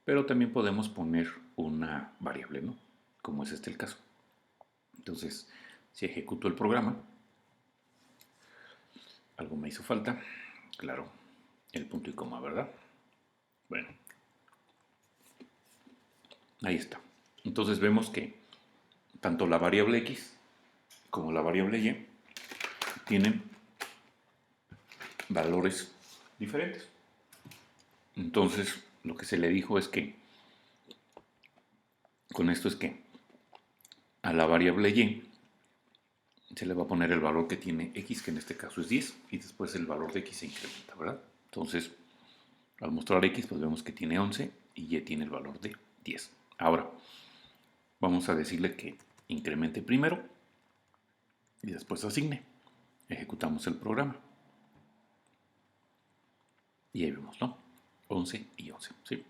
pero también podemos poner una variable, ¿no? Como es este el caso. Entonces, si ejecuto el programa, algo me hizo falta, claro, el punto y coma, ¿verdad? Bueno, ahí está. Entonces vemos que tanto la variable x como la variable y tienen valores diferentes. Entonces, lo que se le dijo es que con esto es que a la variable y se le va a poner el valor que tiene x, que en este caso es 10, y después el valor de x se incrementa, ¿verdad? Entonces, al mostrar x, pues vemos que tiene 11 y y tiene el valor de 10. Ahora, vamos a decirle que incremente primero y después asigne. Ejecutamos el programa. Y ahí vemos, ¿no? 11 y 11, ¿sí?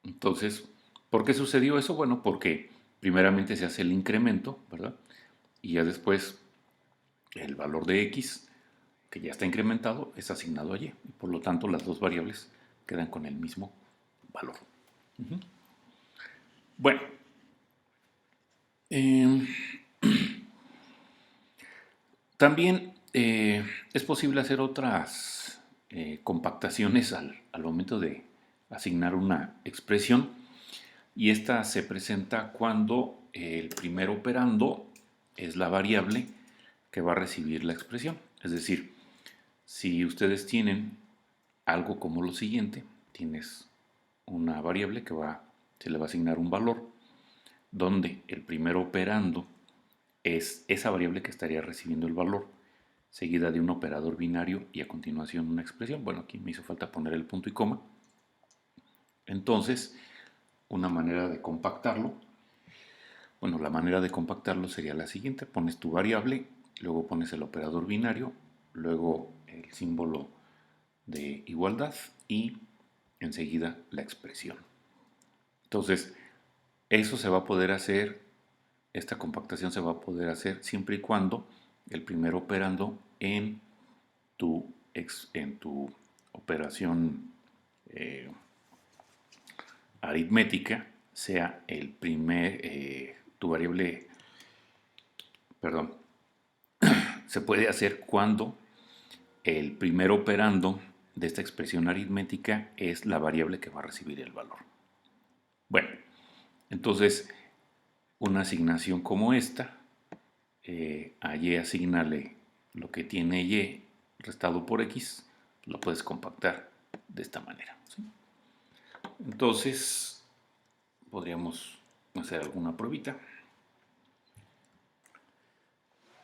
Entonces, ¿por qué sucedió eso? Bueno, porque primeramente se hace el incremento, ¿verdad? Y ya después el valor de x, que ya está incrementado, es asignado a y. Y por lo tanto, las dos variables quedan con el mismo valor. Bueno, eh, también es posible hacer otras compactaciones al momento de asignar una expresión, y esta se presenta cuando el primer operando es la variable que va a recibir la expresión. Es decir, si ustedes tienen algo como lo siguiente, tienes una variable que se le va a asignar un valor, donde el primer operando es esa variable que estaría recibiendo el valor, seguida de un operador binario y a continuación una expresión. Bueno, aquí me hizo falta poner el punto y coma. Entonces, una manera de compactarlo, bueno, la manera de compactarlo sería la siguiente: pones tu variable, luego pones el operador binario, luego el símbolo de igualdad y enseguida la expresión. Entonces, eso se va a poder hacer, esta compactación se va a poder hacer siempre y cuando el primer operando en tu operación eh, aritmética sea el tu variable, perdón, se puede hacer cuando el primer operando de esta expresión aritmética es la variable que va a recibir el valor. Bueno, entonces una asignación como esta, a y asignarle lo que tiene y restado por x, lo puedes compactar de esta manera, ¿sí? Entonces, podríamos hacer alguna pruebita.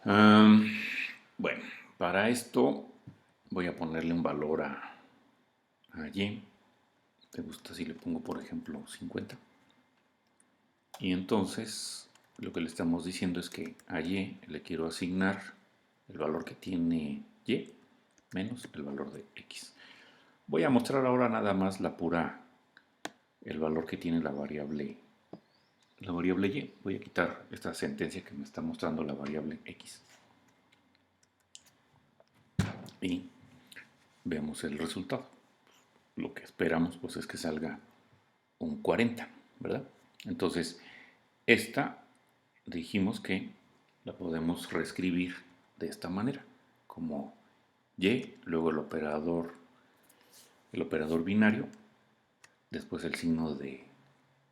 Bueno, para esto voy a ponerle un valor a y. ¿Te gusta si le pongo, por ejemplo, 50? Y entonces lo que le estamos diciendo es que a y le quiero asignar el valor que tiene y menos el valor de x. Voy a mostrar ahora nada más el valor que tiene la variable y. Voy a quitar esta sentencia que me está mostrando la variable x. Y vemos el resultado. Lo que esperamos pues es que salga un 40, ¿verdad? Entonces, esta dijimos que la podemos reescribir de esta manera, como y, luego el operador binario, después el signo de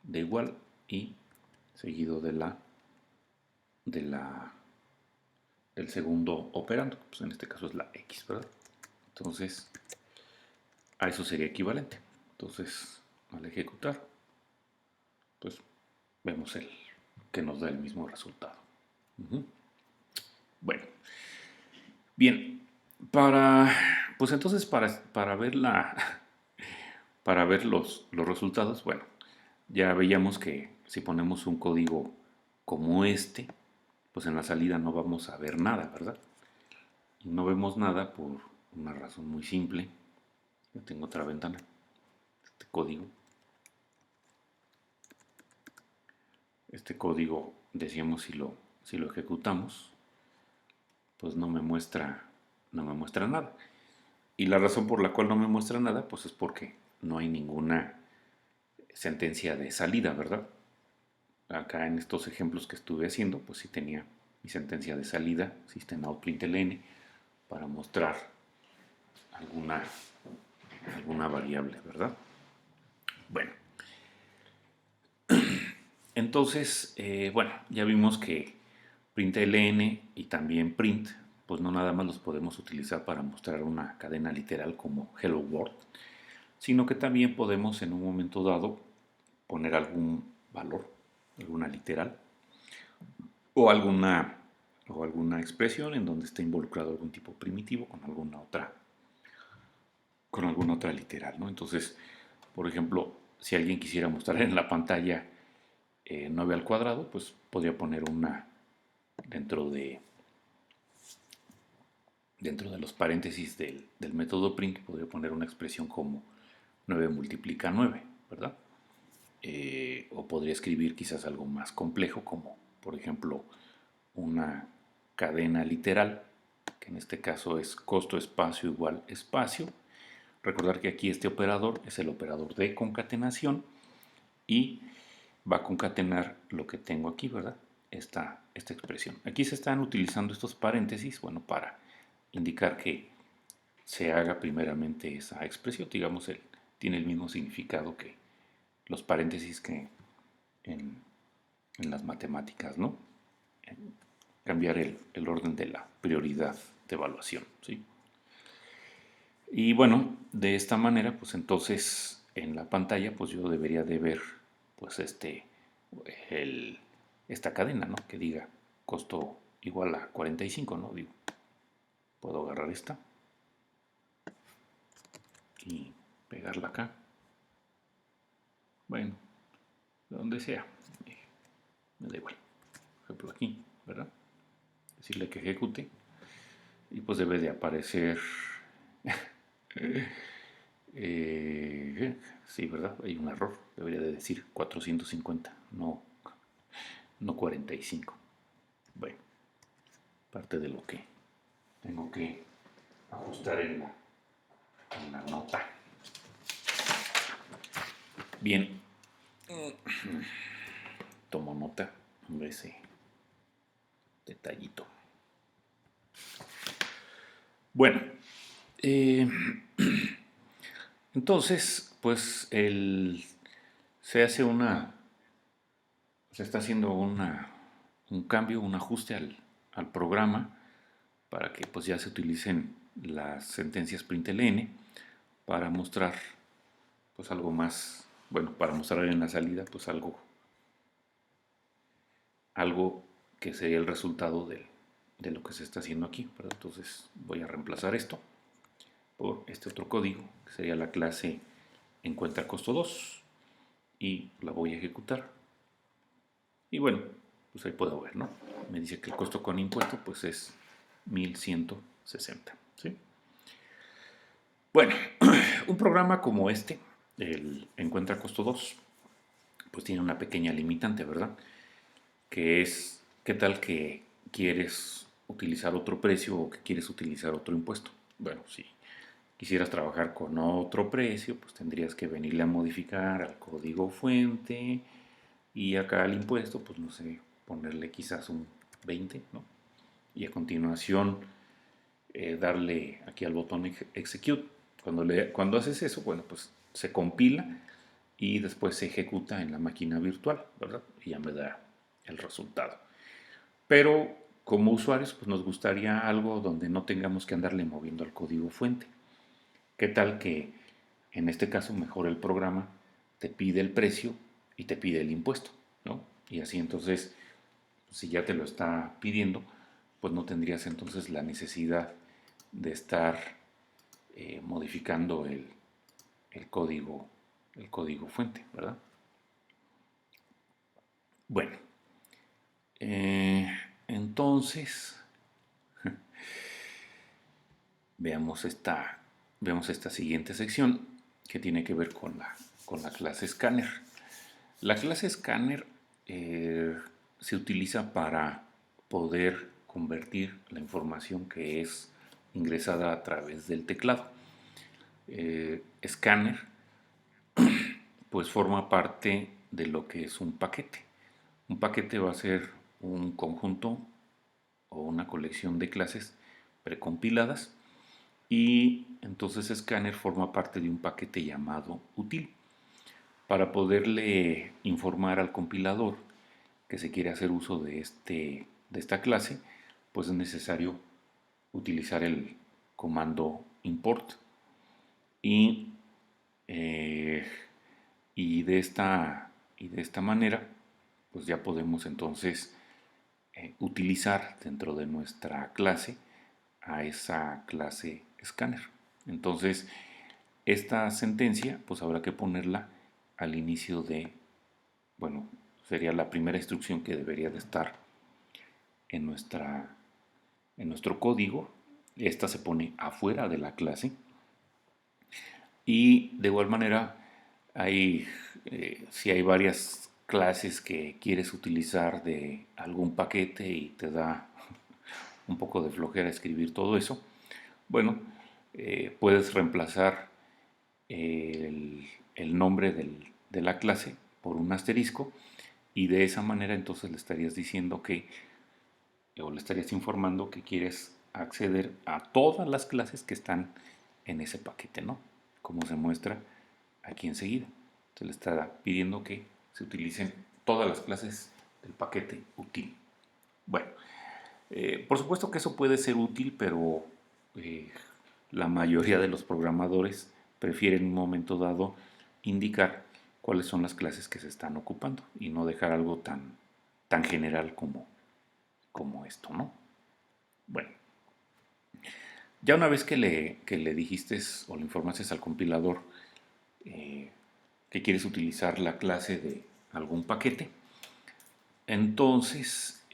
igual y seguido del segundo operando, pues en este caso es la x, ¿verdad? Entonces, a eso sería equivalente. Entonces, al ejecutar, pues vemos que nos da el mismo resultado. Bueno, bien, pues entonces para ver para ver los resultados, bueno, ya veíamos que si ponemos un código como este, pues en la salida no vamos a ver nada, ¿verdad? Y no vemos nada por una razón muy simple. Yo tengo otra ventana, este código. Este código, decíamos, si lo ejecutamos, pues no me muestra nada. Y la razón por la cual no me muestra nada, pues es porque no hay ninguna sentencia de salida, ¿verdad? Acá en estos ejemplos que estuve haciendo, pues sí tenía mi sentencia de salida, system.out.println, para mostrar alguna variable, ¿verdad? Bueno, entonces, bueno, ya vimos que println y también print, pues no nada más los podemos utilizar para mostrar una cadena literal como hello world, sino que también podemos en un momento dado poner algún valor, alguna literal, o alguna, o alguna expresión en donde esté involucrado algún tipo primitivo con alguna otra literal, ¿no? Entonces, por ejemplo, si alguien quisiera mostrar en la pantalla 9 al cuadrado, pues podría poner una dentro de, dentro de los paréntesis del método print, podría poner una expresión como 9 multiplica 9, ¿verdad? O podría escribir quizás algo más complejo, como por ejemplo una cadena literal, que en este caso es costo espacio igual espacio. Recordar que aquí este operador es el operador de concatenación y va a concatenar lo que tengo aquí, ¿verdad? Esta expresión. Aquí se están utilizando estos paréntesis, bueno, para indicar que se haga primeramente esa expresión. Digamos, tiene el mismo significado que los paréntesis que en, en las matemáticas, ¿no? Cambiar el orden de la prioridad de evaluación, ¿sí? Y bueno, de esta manera, pues entonces en la pantalla, pues yo debería de ver, pues el, esta cadena, ¿no? Que diga costo igual a 45, ¿no? Digo, puedo agarrar esta y pegarla acá. Bueno, de donde sea, me da igual. Por ejemplo aquí, ¿verdad? Decirle que ejecute y pues debe de aparecer sí, ¿verdad? Hay un error. Debería de decir 450, no 45. Bueno, parte de lo que tengo que ajustar en la nota. Bien, tomo nota de ese detallito. Bueno, entonces, pues se hace se está haciendo un cambio, un ajuste al programa para que pues ya se utilicen las sentencias println para mostrar pues algo más, bueno, para mostrar en la salida pues algo que sería el resultado de lo que se está haciendo aquí, ¿verdad? Entonces voy a reemplazar esto por este otro código, que sería la clase encuentra costo 2 y la voy a ejecutar. Y bueno, pues ahí puedo ver, ¿no? Me dice que el costo con impuesto pues es 1160, ¿sí? Bueno, un programa como este, el encuentra costo 2, pues tiene una pequeña limitante, ¿verdad? Que es, ¿qué tal que quieres utilizar otro precio o que quieres utilizar otro impuesto? Bueno, si quisieras trabajar con otro precio, pues tendrías que venirle a modificar al código fuente y acá al impuesto, pues no sé, ponerle quizás un 20, ¿no? Y a continuación darle aquí al botón execute. Cuando haces eso, bueno, pues se compila y después se ejecuta en la máquina virtual, ¿verdad? Y ya me da el resultado. Pero como usuarios, pues nos gustaría algo donde no tengamos que andarle moviendo al código fuente. ¿Qué tal que en este caso mejor el programa te pide el precio y te pide el impuesto, ¿no? Y así entonces, si ya te lo está pidiendo, pues no tendrías entonces la necesidad de estar modificando el el código fuente, ¿verdad? Bueno, eh, entonces veamos veamos esta siguiente sección que tiene que ver con la clase Scanner. La clase Scanner se utiliza para poder convertir la información que es ingresada a través del teclado. Scanner pues forma parte de lo que es un paquete. Un paquete va a ser un conjunto o una colección de clases precompiladas y entonces Scanner forma parte de un paquete llamado util. Para poderle informar al compilador que se quiere hacer uso de esta clase, pues es necesario utilizar el comando import y, eh, y de esta Y de esta manera, pues ya podemos entonces utilizar dentro de nuestra clase a esa clase escáner. Entonces, esta sentencia, pues habrá que ponerla al inicio de, bueno, sería la primera instrucción que debería de estar en, en nuestro código. Esta se pone afuera de la clase. Y de igual manera, si hay varias clases que quieres utilizar de algún paquete y te da un poco de flojera escribir todo eso, bueno, puedes reemplazar el nombre de la clase por un asterisco y de esa manera entonces le estarías diciendo que, o le estarías informando que quieres acceder a todas las clases que están en ese paquete, ¿no? Como se muestra aquí enseguida. Se le está pidiendo que se utilicen todas las clases del paquete útil. Bueno, por supuesto que eso puede ser útil, pero eh, la mayoría de los programadores prefieren en un momento dado indicar cuáles son las clases que se están ocupando y no dejar algo tan general como esto, ¿no? Bueno, ya una vez que le dijiste o le informaste al compilador eh, que quieres utilizar la clase de algún paquete, entonces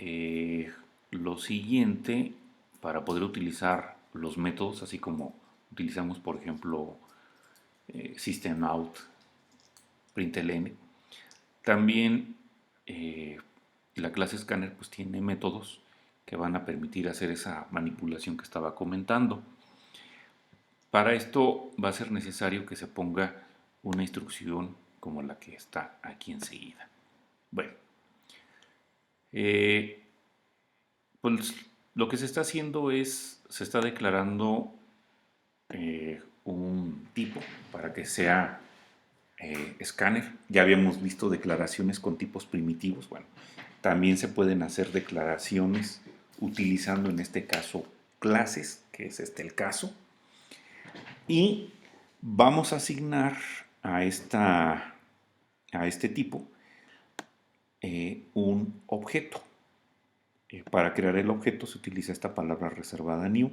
lo siguiente para poder utilizar los métodos, así como utilizamos por ejemplo system out, println, también la clase scanner pues tiene métodos que van a permitir hacer esa manipulación que estaba comentando. Para esto va a ser necesario que se ponga una instrucción como la que está aquí enseguida. Bueno, eh, pues lo que se está haciendo es, se está declarando un tipo para que sea escáner. Ya habíamos visto declaraciones con tipos primitivos. Bueno, también se pueden hacer declaraciones utilizando en este caso clases, que es este el caso. Y vamos a asignar a este tipo un objeto. Para crear el objeto se utiliza esta palabra reservada new,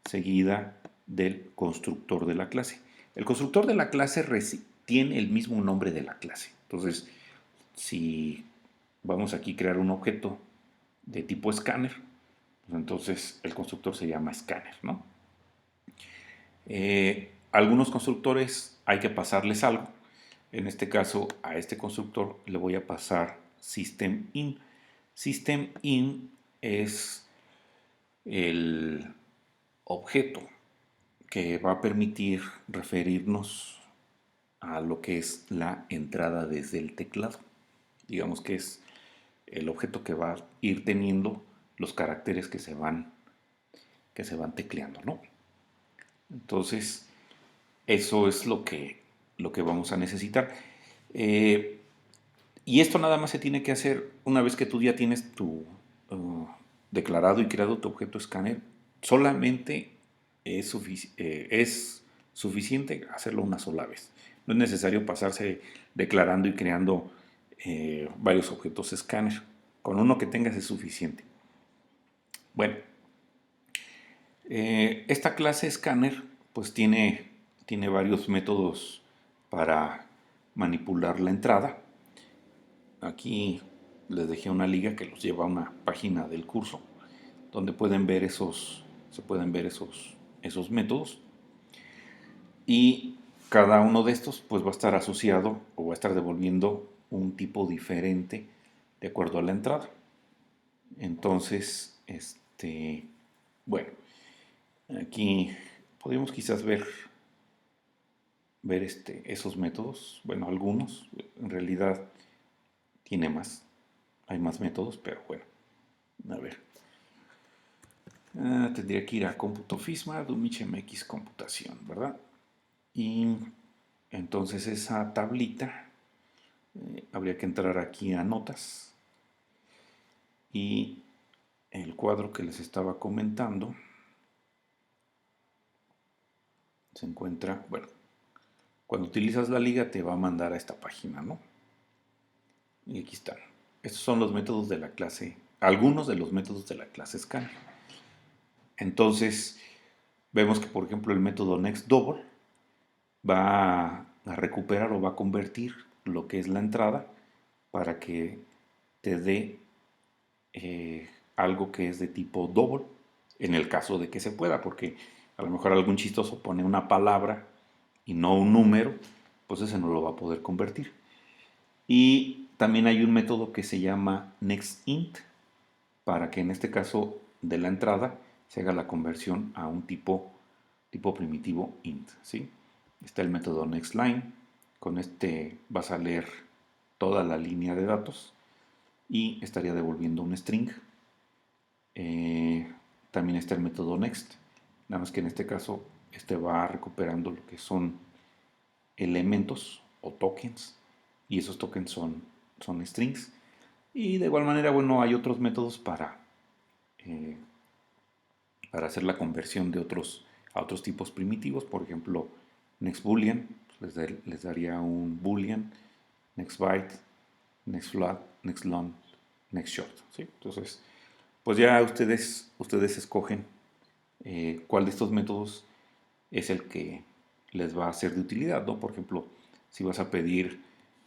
seguida del constructor de la clase. El constructor de la clase tiene el mismo nombre de la clase. Entonces, si vamos aquí a crear un objeto de tipo escáner, pues entonces el constructor se llama escáner, ¿no? Algunos constructores hay que pasarles algo. En este caso, a este constructor le voy a pasar system_in. System_in es el objeto que va a permitir referirnos a lo que es la entrada desde el teclado. Digamos que es el objeto que va a ir teniendo los caracteres que se van tecleando, ¿no? Entonces, eso es lo que vamos a necesitar. Eh, y esto nada más se tiene que hacer una vez que tú ya tienes tu declarado y creado tu objeto escáner. Solamente es suficiente hacerlo una sola vez. No es necesario pasarse declarando y creando varios objetos escáner. Con uno que tengas es suficiente. Bueno, esta clase escáner pues tiene varios métodos para manipular la entrada. Aquí les dejé una liga que los lleva a una página del curso donde se pueden ver esos métodos y cada uno de estos pues va a estar asociado o va a estar devolviendo un tipo diferente de acuerdo a la entrada. Entonces, bueno, aquí podemos quizás ver esos métodos, bueno, algunos, en realidad tiene más, hay más métodos, pero bueno, a ver. Tendría que ir a cómputo FISMA, Dumich MX computación, ¿verdad? Y entonces esa tablita, habría que entrar aquí a notas y el cuadro que les estaba comentando se encuentra, bueno, cuando utilizas la liga te va a mandar a esta página, ¿no? Y aquí están. Estos son los métodos de la clase, algunos de los métodos de la clase scanner. Entonces, vemos que, por ejemplo, el método nextDouble va a recuperar o va a convertir lo que es la entrada para que te dé algo que es de tipo double, en el caso de que se pueda, porque a lo mejor algún chistoso pone una palabra y no un número, pues ese no lo va a poder convertir. Y también hay un método que se llama nextInt, para que en este caso de la entrada se haga la conversión a un tipo primitivo int, ¿sí? Está el método nextLine, con este vas a leer toda la línea de datos y estaría devolviendo un string. También está el método next, nada más que en este caso este va recuperando lo que son elementos o tokens, y esos tokens son strings. Y de igual manera, bueno, hay otros métodos eh, para hacer la conversión a otros tipos primitivos. Por ejemplo, nextBoolean, les daría un boolean, nextByte, nextFloat, nextLong, nextShort, ¿sí? Entonces, pues ya ustedes escogen cuál de estos métodos es el que les va a ser de utilidad, ¿no? Por ejemplo, si vas a pedir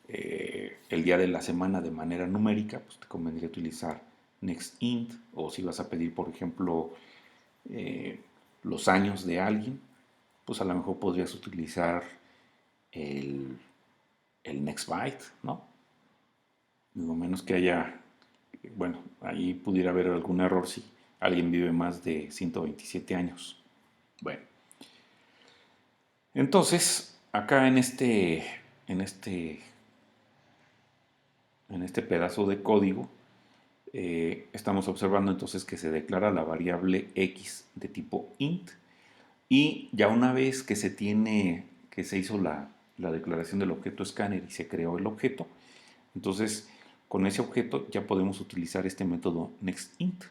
el día de la semana de manera numérica, pues te convendría utilizar nextInt, o si vas a pedir, por ejemplo, eh, los años de alguien, pues a lo mejor podrías utilizar el, el nextByte, ¿no? Digo, menos que haya, bueno, ahí pudiera haber algún error si alguien vive más de 127 años. Bueno, entonces, acá en este, en este pedazo de código, estamos observando entonces que se declara la variable x de tipo int, y ya una vez que que se hizo la declaración del objeto scanner y se creó el objeto, entonces con ese objeto ya podemos utilizar este método nextInt.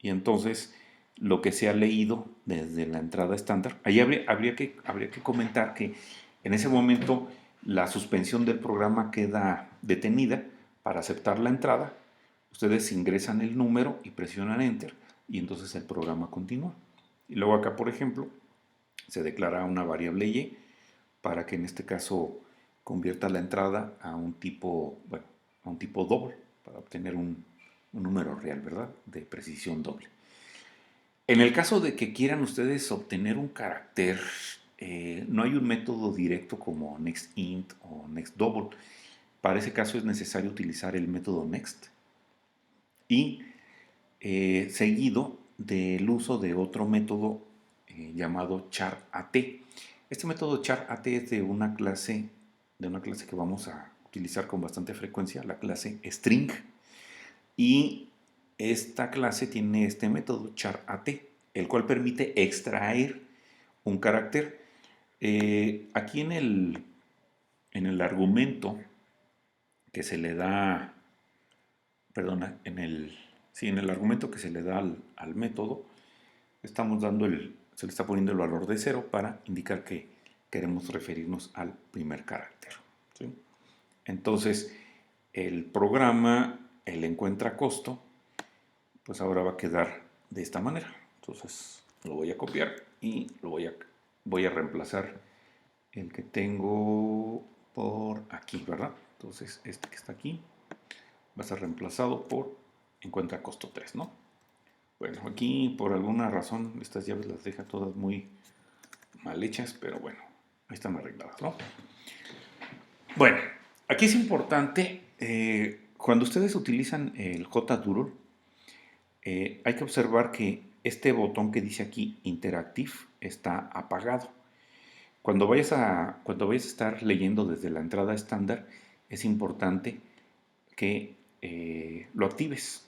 Y entonces lo que se ha leído desde la entrada estándar, ahí habría que comentar que en ese momento la suspensión del programa queda detenida para aceptar la entrada. Ustedes ingresan el número y presionan Enter, y entonces el programa continúa. Y luego acá, por ejemplo, se declara una variable y para que en este caso convierta la entrada a un tipo, bueno, a un tipo doble, para obtener un número real, ¿verdad? De precisión doble. En el caso de que quieran ustedes obtener un carácter, no hay un método directo como nextInt o nextDouble. Para ese caso es necesario utilizar el método next, y seguido del uso de otro método llamado charat. Este método charat es de una clase que vamos a utilizar con bastante frecuencia, la clase string. Y esta clase tiene este método charat, el cual permite extraer un carácter. Aquí en el argumento que se le da, perdona, sí, en el argumento que se le da al método, se le está poniendo el valor de 0 para indicar que queremos referirnos al primer carácter, ¿sí? Entonces, el programa, el encuentra costo, pues ahora va a quedar de esta manera. Entonces, lo voy a copiar y voy a reemplazar el que tengo por aquí, ¿verdad? Entonces, este que está aquí va a ser reemplazado por encuentra costo 3, ¿no? Bueno, aquí por alguna razón estas llaves las deja todas muy mal hechas, pero bueno, ahí están arregladas, ¿no? Bueno, aquí es importante, cuando ustedes utilizan el JDoodle, hay que observar que este botón que dice aquí Interactive está apagado. Cuando vayas a estar leyendo desde la entrada estándar, es importante que lo actives.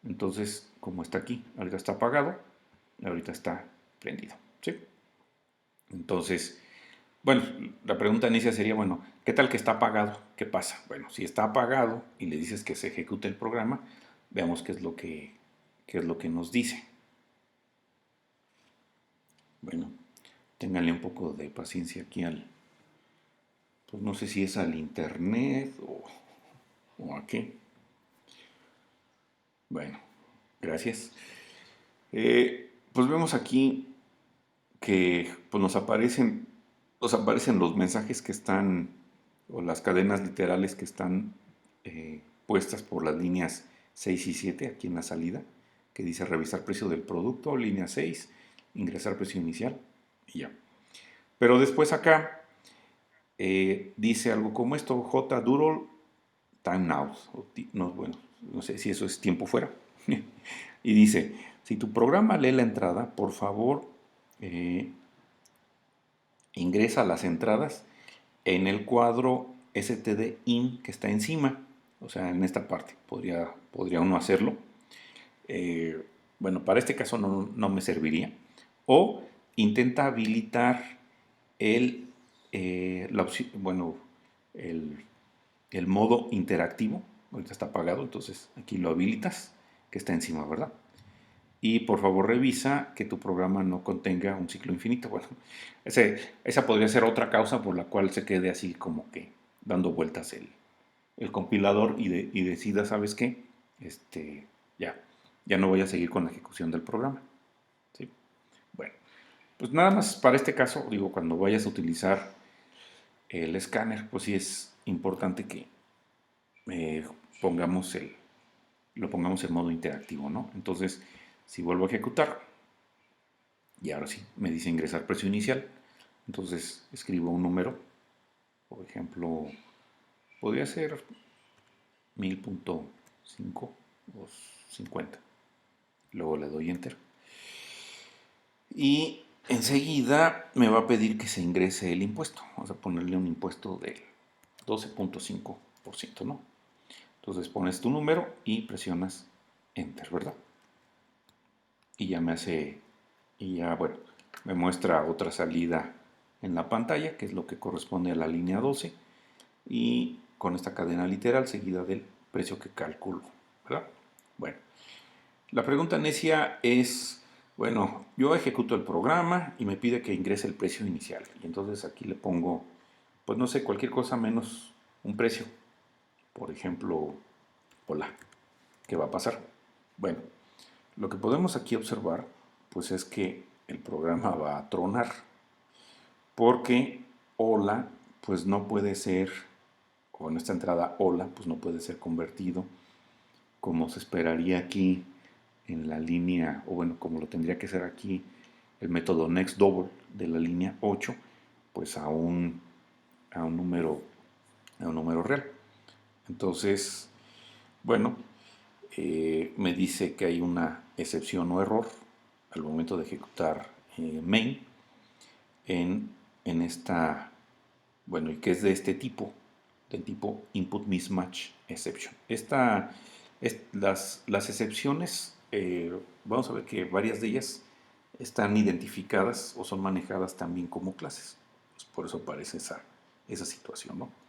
Entonces, como está aquí, ahorita está apagado, ahorita está prendido, ¿sí? Entonces, bueno, la pregunta inicia sería, bueno, ¿qué tal que está apagado? ¿Qué pasa? Bueno, si está apagado y le dices que se ejecute el programa, veamos qué es lo que nos dice. Bueno, ténganle un poco de paciencia aquí pues no sé si es al internet Ok, bueno, gracias. Pues vemos aquí que pues nos aparecen los mensajes que están, o las cadenas literales que están puestas por las líneas 6 y 7 aquí en la salida, que dice revisar precio del producto, línea 6, ingresar precio inicial y ya. Pero después acá dice algo como esto, J. Doodle Time Now. No, bueno, no sé si eso es tiempo fuera. Y dice, si tu programa lee la entrada, por favor, eh, ingresa las entradas en el cuadro STD IN que está encima, o sea, en esta parte. Podría uno hacerlo. Eh, bueno, para este caso no me serviría. O intenta habilitar el, la opción, bueno, el, el modo interactivo. Ahorita está apagado, entonces aquí lo habilitas, que está encima, ¿verdad? Y por favor revisa que tu programa no contenga un ciclo infinito. Bueno, esa podría ser otra causa por la cual se quede así como que dando vueltas el compilador y decida, ¿sabes qué? Este, ya, ya no voy a seguir con la ejecución del programa. ¿Sí? Bueno, pues nada más para este caso, digo, cuando vayas a utilizar el escáner, pues sí es importante que eh, pongamos lo pongamos en modo interactivo, ¿no? Entonces, si vuelvo a ejecutar, y ahora sí, me dice ingresar precio inicial. Entonces escribo un número, por ejemplo, podría ser 1000.5 o 50. Luego le doy enter. Y enseguida me va a pedir que se ingrese el impuesto. Vamos a ponerle un impuesto del 12.5%, ¿no? Entonces pones tu número y presionas enter, ¿verdad? Y ya me hace, y ya, bueno, me muestra otra salida en la pantalla, que es lo que corresponde a la línea 12, y con esta cadena literal seguida del precio que calculo, ¿verdad? Bueno, la pregunta necia es, bueno, yo ejecuto el programa y me pide que ingrese el precio inicial, y entonces aquí le pongo, pues no sé, cualquier cosa menos un precio, por ejemplo, hola, ¿qué va a pasar? Bueno, lo que podemos aquí observar, pues es que el programa va a tronar, porque hola, pues no puede ser, o en esta entrada hola, pues no puede ser convertido como se esperaría aquí en la línea, o bueno, como lo tendría que ser aquí el método next double de la línea 8, pues a un número, a un número real. Entonces, bueno, me dice que hay una excepción o error al momento de ejecutar main en, en esta, bueno, y que es de este tipo, del tipo input mismatch exception. Las excepciones, vamos a ver que varias de ellas están identificadas o son manejadas también como clases. Pues por eso aparece esa situación, ¿no?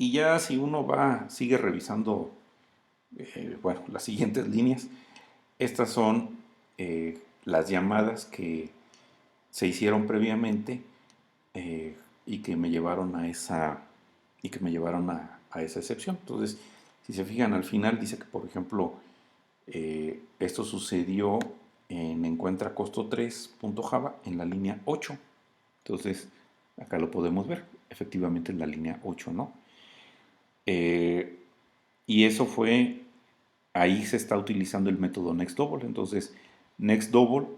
Y ya si uno sigue revisando, bueno, las siguientes líneas, estas son las llamadas que se hicieron previamente y que me llevaron a esa excepción. Entonces, si se fijan al final dice que, por ejemplo, esto sucedió en encuentra costo 3.java en la línea 8. Entonces, acá lo podemos ver, efectivamente en la línea 8, ¿no? Eh, y eso fue, ahí se está utilizando el método next double. Entonces, next double,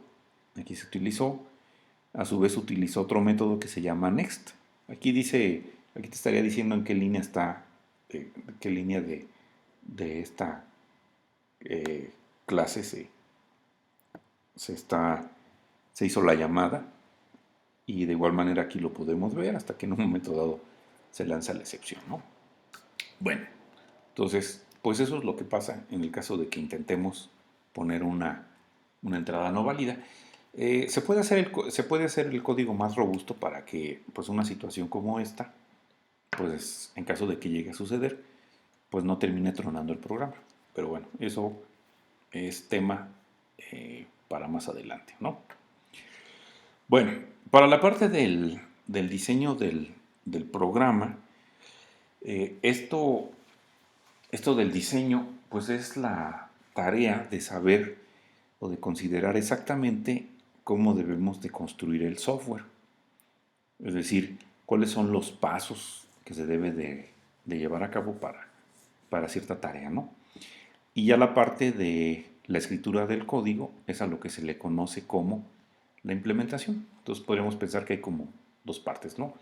aquí se utilizó, a su vez utilizó otro método que se llama next. Aquí te estaría diciendo en qué línea está, qué línea de esta clase se, está, se hizo la llamada. Y de igual manera aquí lo podemos ver hasta que en un momento dado se lanza la excepción, ¿no? Bueno, entonces, pues eso es lo que pasa en el caso de que intentemos poner una entrada no válida. Se puede hacer el código más robusto para que pues una situación como esta, pues en caso de que llegue a suceder, pues no termine tronando el programa. Pero bueno, eso es tema para más adelante, ¿no? Bueno, para la parte del diseño del programa, esto esto del diseño, pues es la tarea de saber o de considerar exactamente cómo debemos de construir el software. Es decir, cuáles son los pasos que se debe de llevar a cabo para cierta tarea, ¿no? Y ya la parte de la escritura del código es a lo que se le conoce como la implementación. Entonces podríamos pensar que hay como dos partes, ¿no?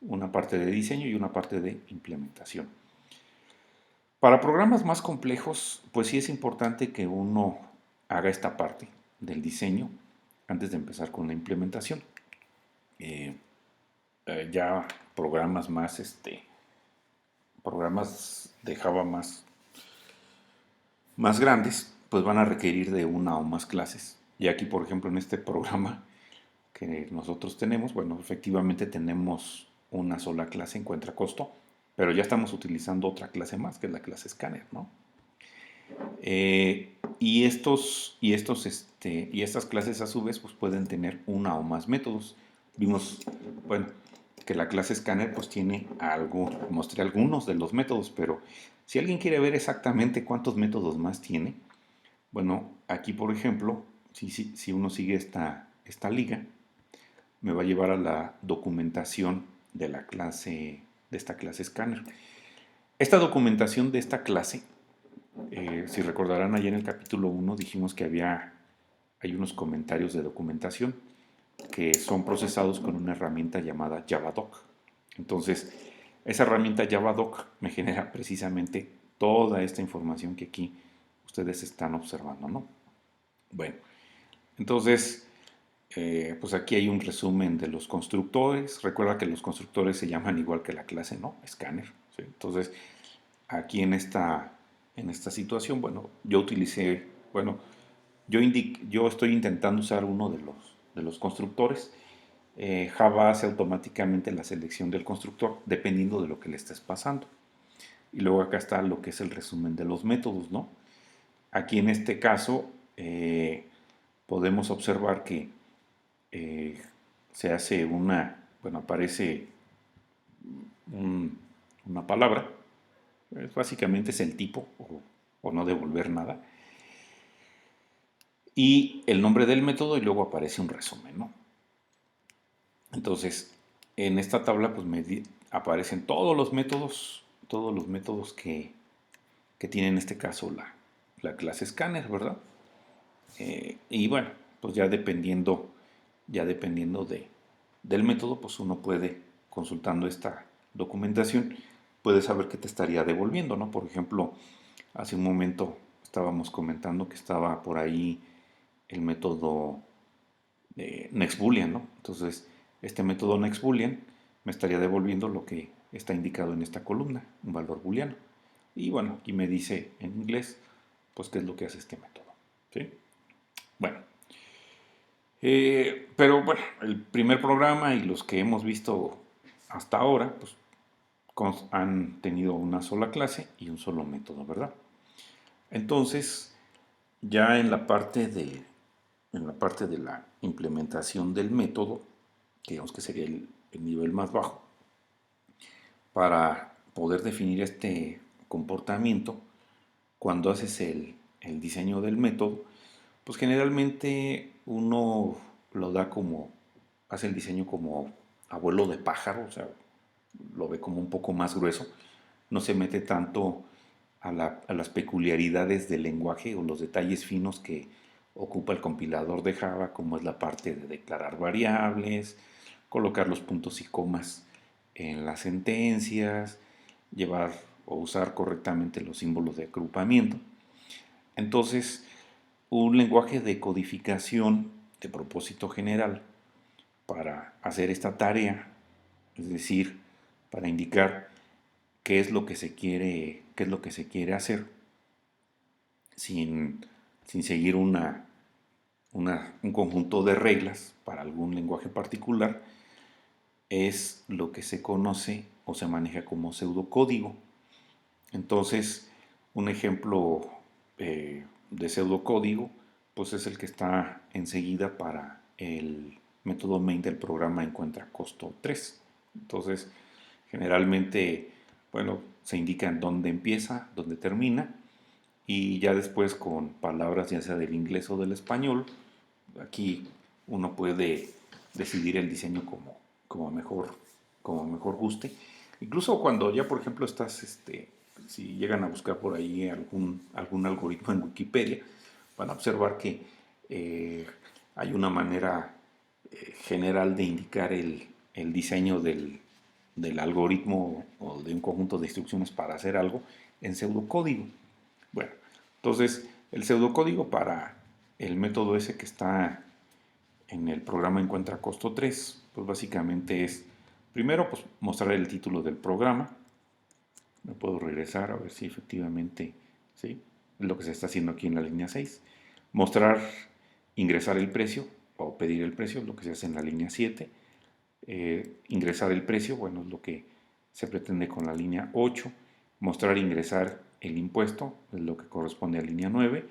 Una parte de diseño y una parte de implementación. Para programas más complejos, pues sí es importante que uno haga esta parte del diseño antes de empezar con la implementación. Eh, ya programas más, programas de Java más grandes, pues van a requerir de una o más clases. Y aquí, por ejemplo, en este programa que nosotros tenemos, bueno, efectivamente tenemos una sola clase encuentra costo, pero ya estamos utilizando otra clase más, que es la clase escáner, ¿no? Y estas clases a su vez pues pueden tener una o más métodos. Vimos, bueno, que la clase escáner pues tiene algo, mostré algunos de los métodos, pero si alguien quiere ver exactamente cuántos métodos más tiene, bueno, aquí por ejemplo, si uno sigue esta liga, me va a llevar a la documentación de la clase, de esta clase escáner. Esta documentación de esta clase, si recordarán, ayer en el capítulo 1 dijimos que hay unos comentarios de documentación que son procesados con una herramienta llamada Javadoc. Entonces, esa herramienta Javadoc me genera precisamente toda esta información que aquí ustedes están observando, ¿no? Bueno, entonces, pues aquí hay un resumen de los constructores. Recuerda que los constructores se llaman igual que la clase, ¿no? Escáner. ¿Sí? Entonces, aquí en esta situación, bueno, yo utilicé, bueno, yo estoy intentando usar uno de los constructores. Java hace automáticamente la selección del constructor dependiendo de lo que le estés pasando. Y luego acá está lo que es el resumen de los métodos, ¿no? Aquí en este caso podemos observar que eh, se hace bueno, aparece un- una palabra, básicamente es el tipo o no devolver nada, y el nombre del método y luego aparece un resumen, ¿no? Entonces, en esta tabla pues aparecen todos los métodos que tiene en este caso la clase Scanner, ¿verdad? Y bueno, pues ya dependiendo del método, pues uno puede, consultando esta documentación, puede saber qué te estaría devolviendo, ¿no? Por ejemplo, hace un momento estábamos comentando que estaba por ahí el método NextBoolean, ¿no? Entonces, este método NextBoolean me estaría devolviendo lo que está indicado en esta columna, un valor booleano. Y bueno, aquí me dice en inglés, pues qué es lo que hace este método. ¿Sí? Bueno, pero bueno, el primer programa y los que hemos visto hasta ahora, pues han tenido una sola clase y un solo método, ¿verdad? Entonces, ya en la parte de la implementación del método, que digamos que sería el nivel más bajo, para poder definir este comportamiento, cuando haces el diseño del método, pues generalmente uno lo da hace el diseño como abuelo de pájaro, o sea, lo ve como un poco más grueso, no se mete tanto a las peculiaridades del lenguaje o los detalles finos que ocupa el compilador de Java, como es la parte de declarar variables, colocar los puntos y comas en las sentencias, llevar o usar correctamente los símbolos de agrupamiento. Entonces, un lenguaje de codificación de propósito general para hacer esta tarea, es decir, para indicar qué es lo que se quiere hacer sin, sin seguir un conjunto de reglas para algún lenguaje particular, es lo que se conoce o se maneja como pseudocódigo. Entonces, un ejemplo de pseudocódigo, pues es el que está enseguida para el método main del programa encuentra costo 3. Entonces, generalmente, bueno, se indica en dónde empieza, dónde termina, y ya después con palabras ya sea del inglés o del español, aquí uno puede decidir el diseño como mejor guste. Incluso cuando ya, por ejemplo, si llegan a buscar por ahí algún algoritmo en Wikipedia, van a observar que eh, hay una manera general de indicar el diseño del algoritmo o de un conjunto de instrucciones para hacer algo en pseudocódigo. Bueno, entonces el pseudocódigo para el método ese que está en el programa Encuentra Costo 3, pues básicamente es, primero, pues mostrar el título del programa. Me puedo regresar a ver si efectivamente, ¿sí? Es lo que se está haciendo aquí en la línea 6. Mostrar, ingresar el precio o pedir el precio, lo que se hace en la línea 7. Ingresar el precio, bueno, es lo que se pretende con la línea 8. Mostrar, ingresar el impuesto, es lo que corresponde a línea 9.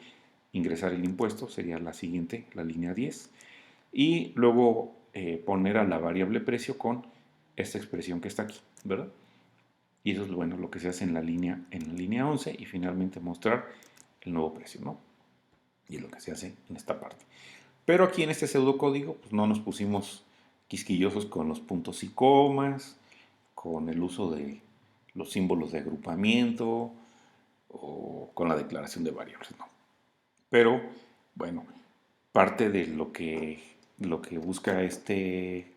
Ingresar el impuesto sería la siguiente, la línea 10. Y luego poner a la variable precio con esta expresión que está aquí, ¿verdad? Y eso es bueno, lo que se hace en la línea 11 y finalmente mostrar el nuevo precio, ¿no? Y es lo que se hace en esta parte. Pero aquí en este pseudocódigo pues no nos pusimos quisquillosos con los puntos y comas, con el uso de los símbolos de agrupamiento o con la declaración de variables, no. Pero bueno, parte de lo que busca este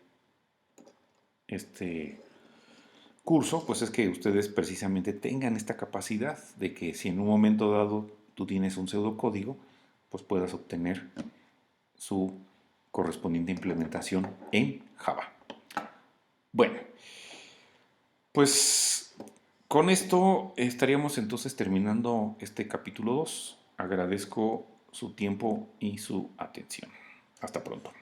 curso, pues es que ustedes precisamente tengan esta capacidad de que si en un momento dado tú tienes un pseudocódigo, pues puedas obtener su correspondiente implementación en Java. Bueno, pues con esto estaríamos entonces terminando este capítulo 2. Agradezco su tiempo y su atención. Hasta pronto.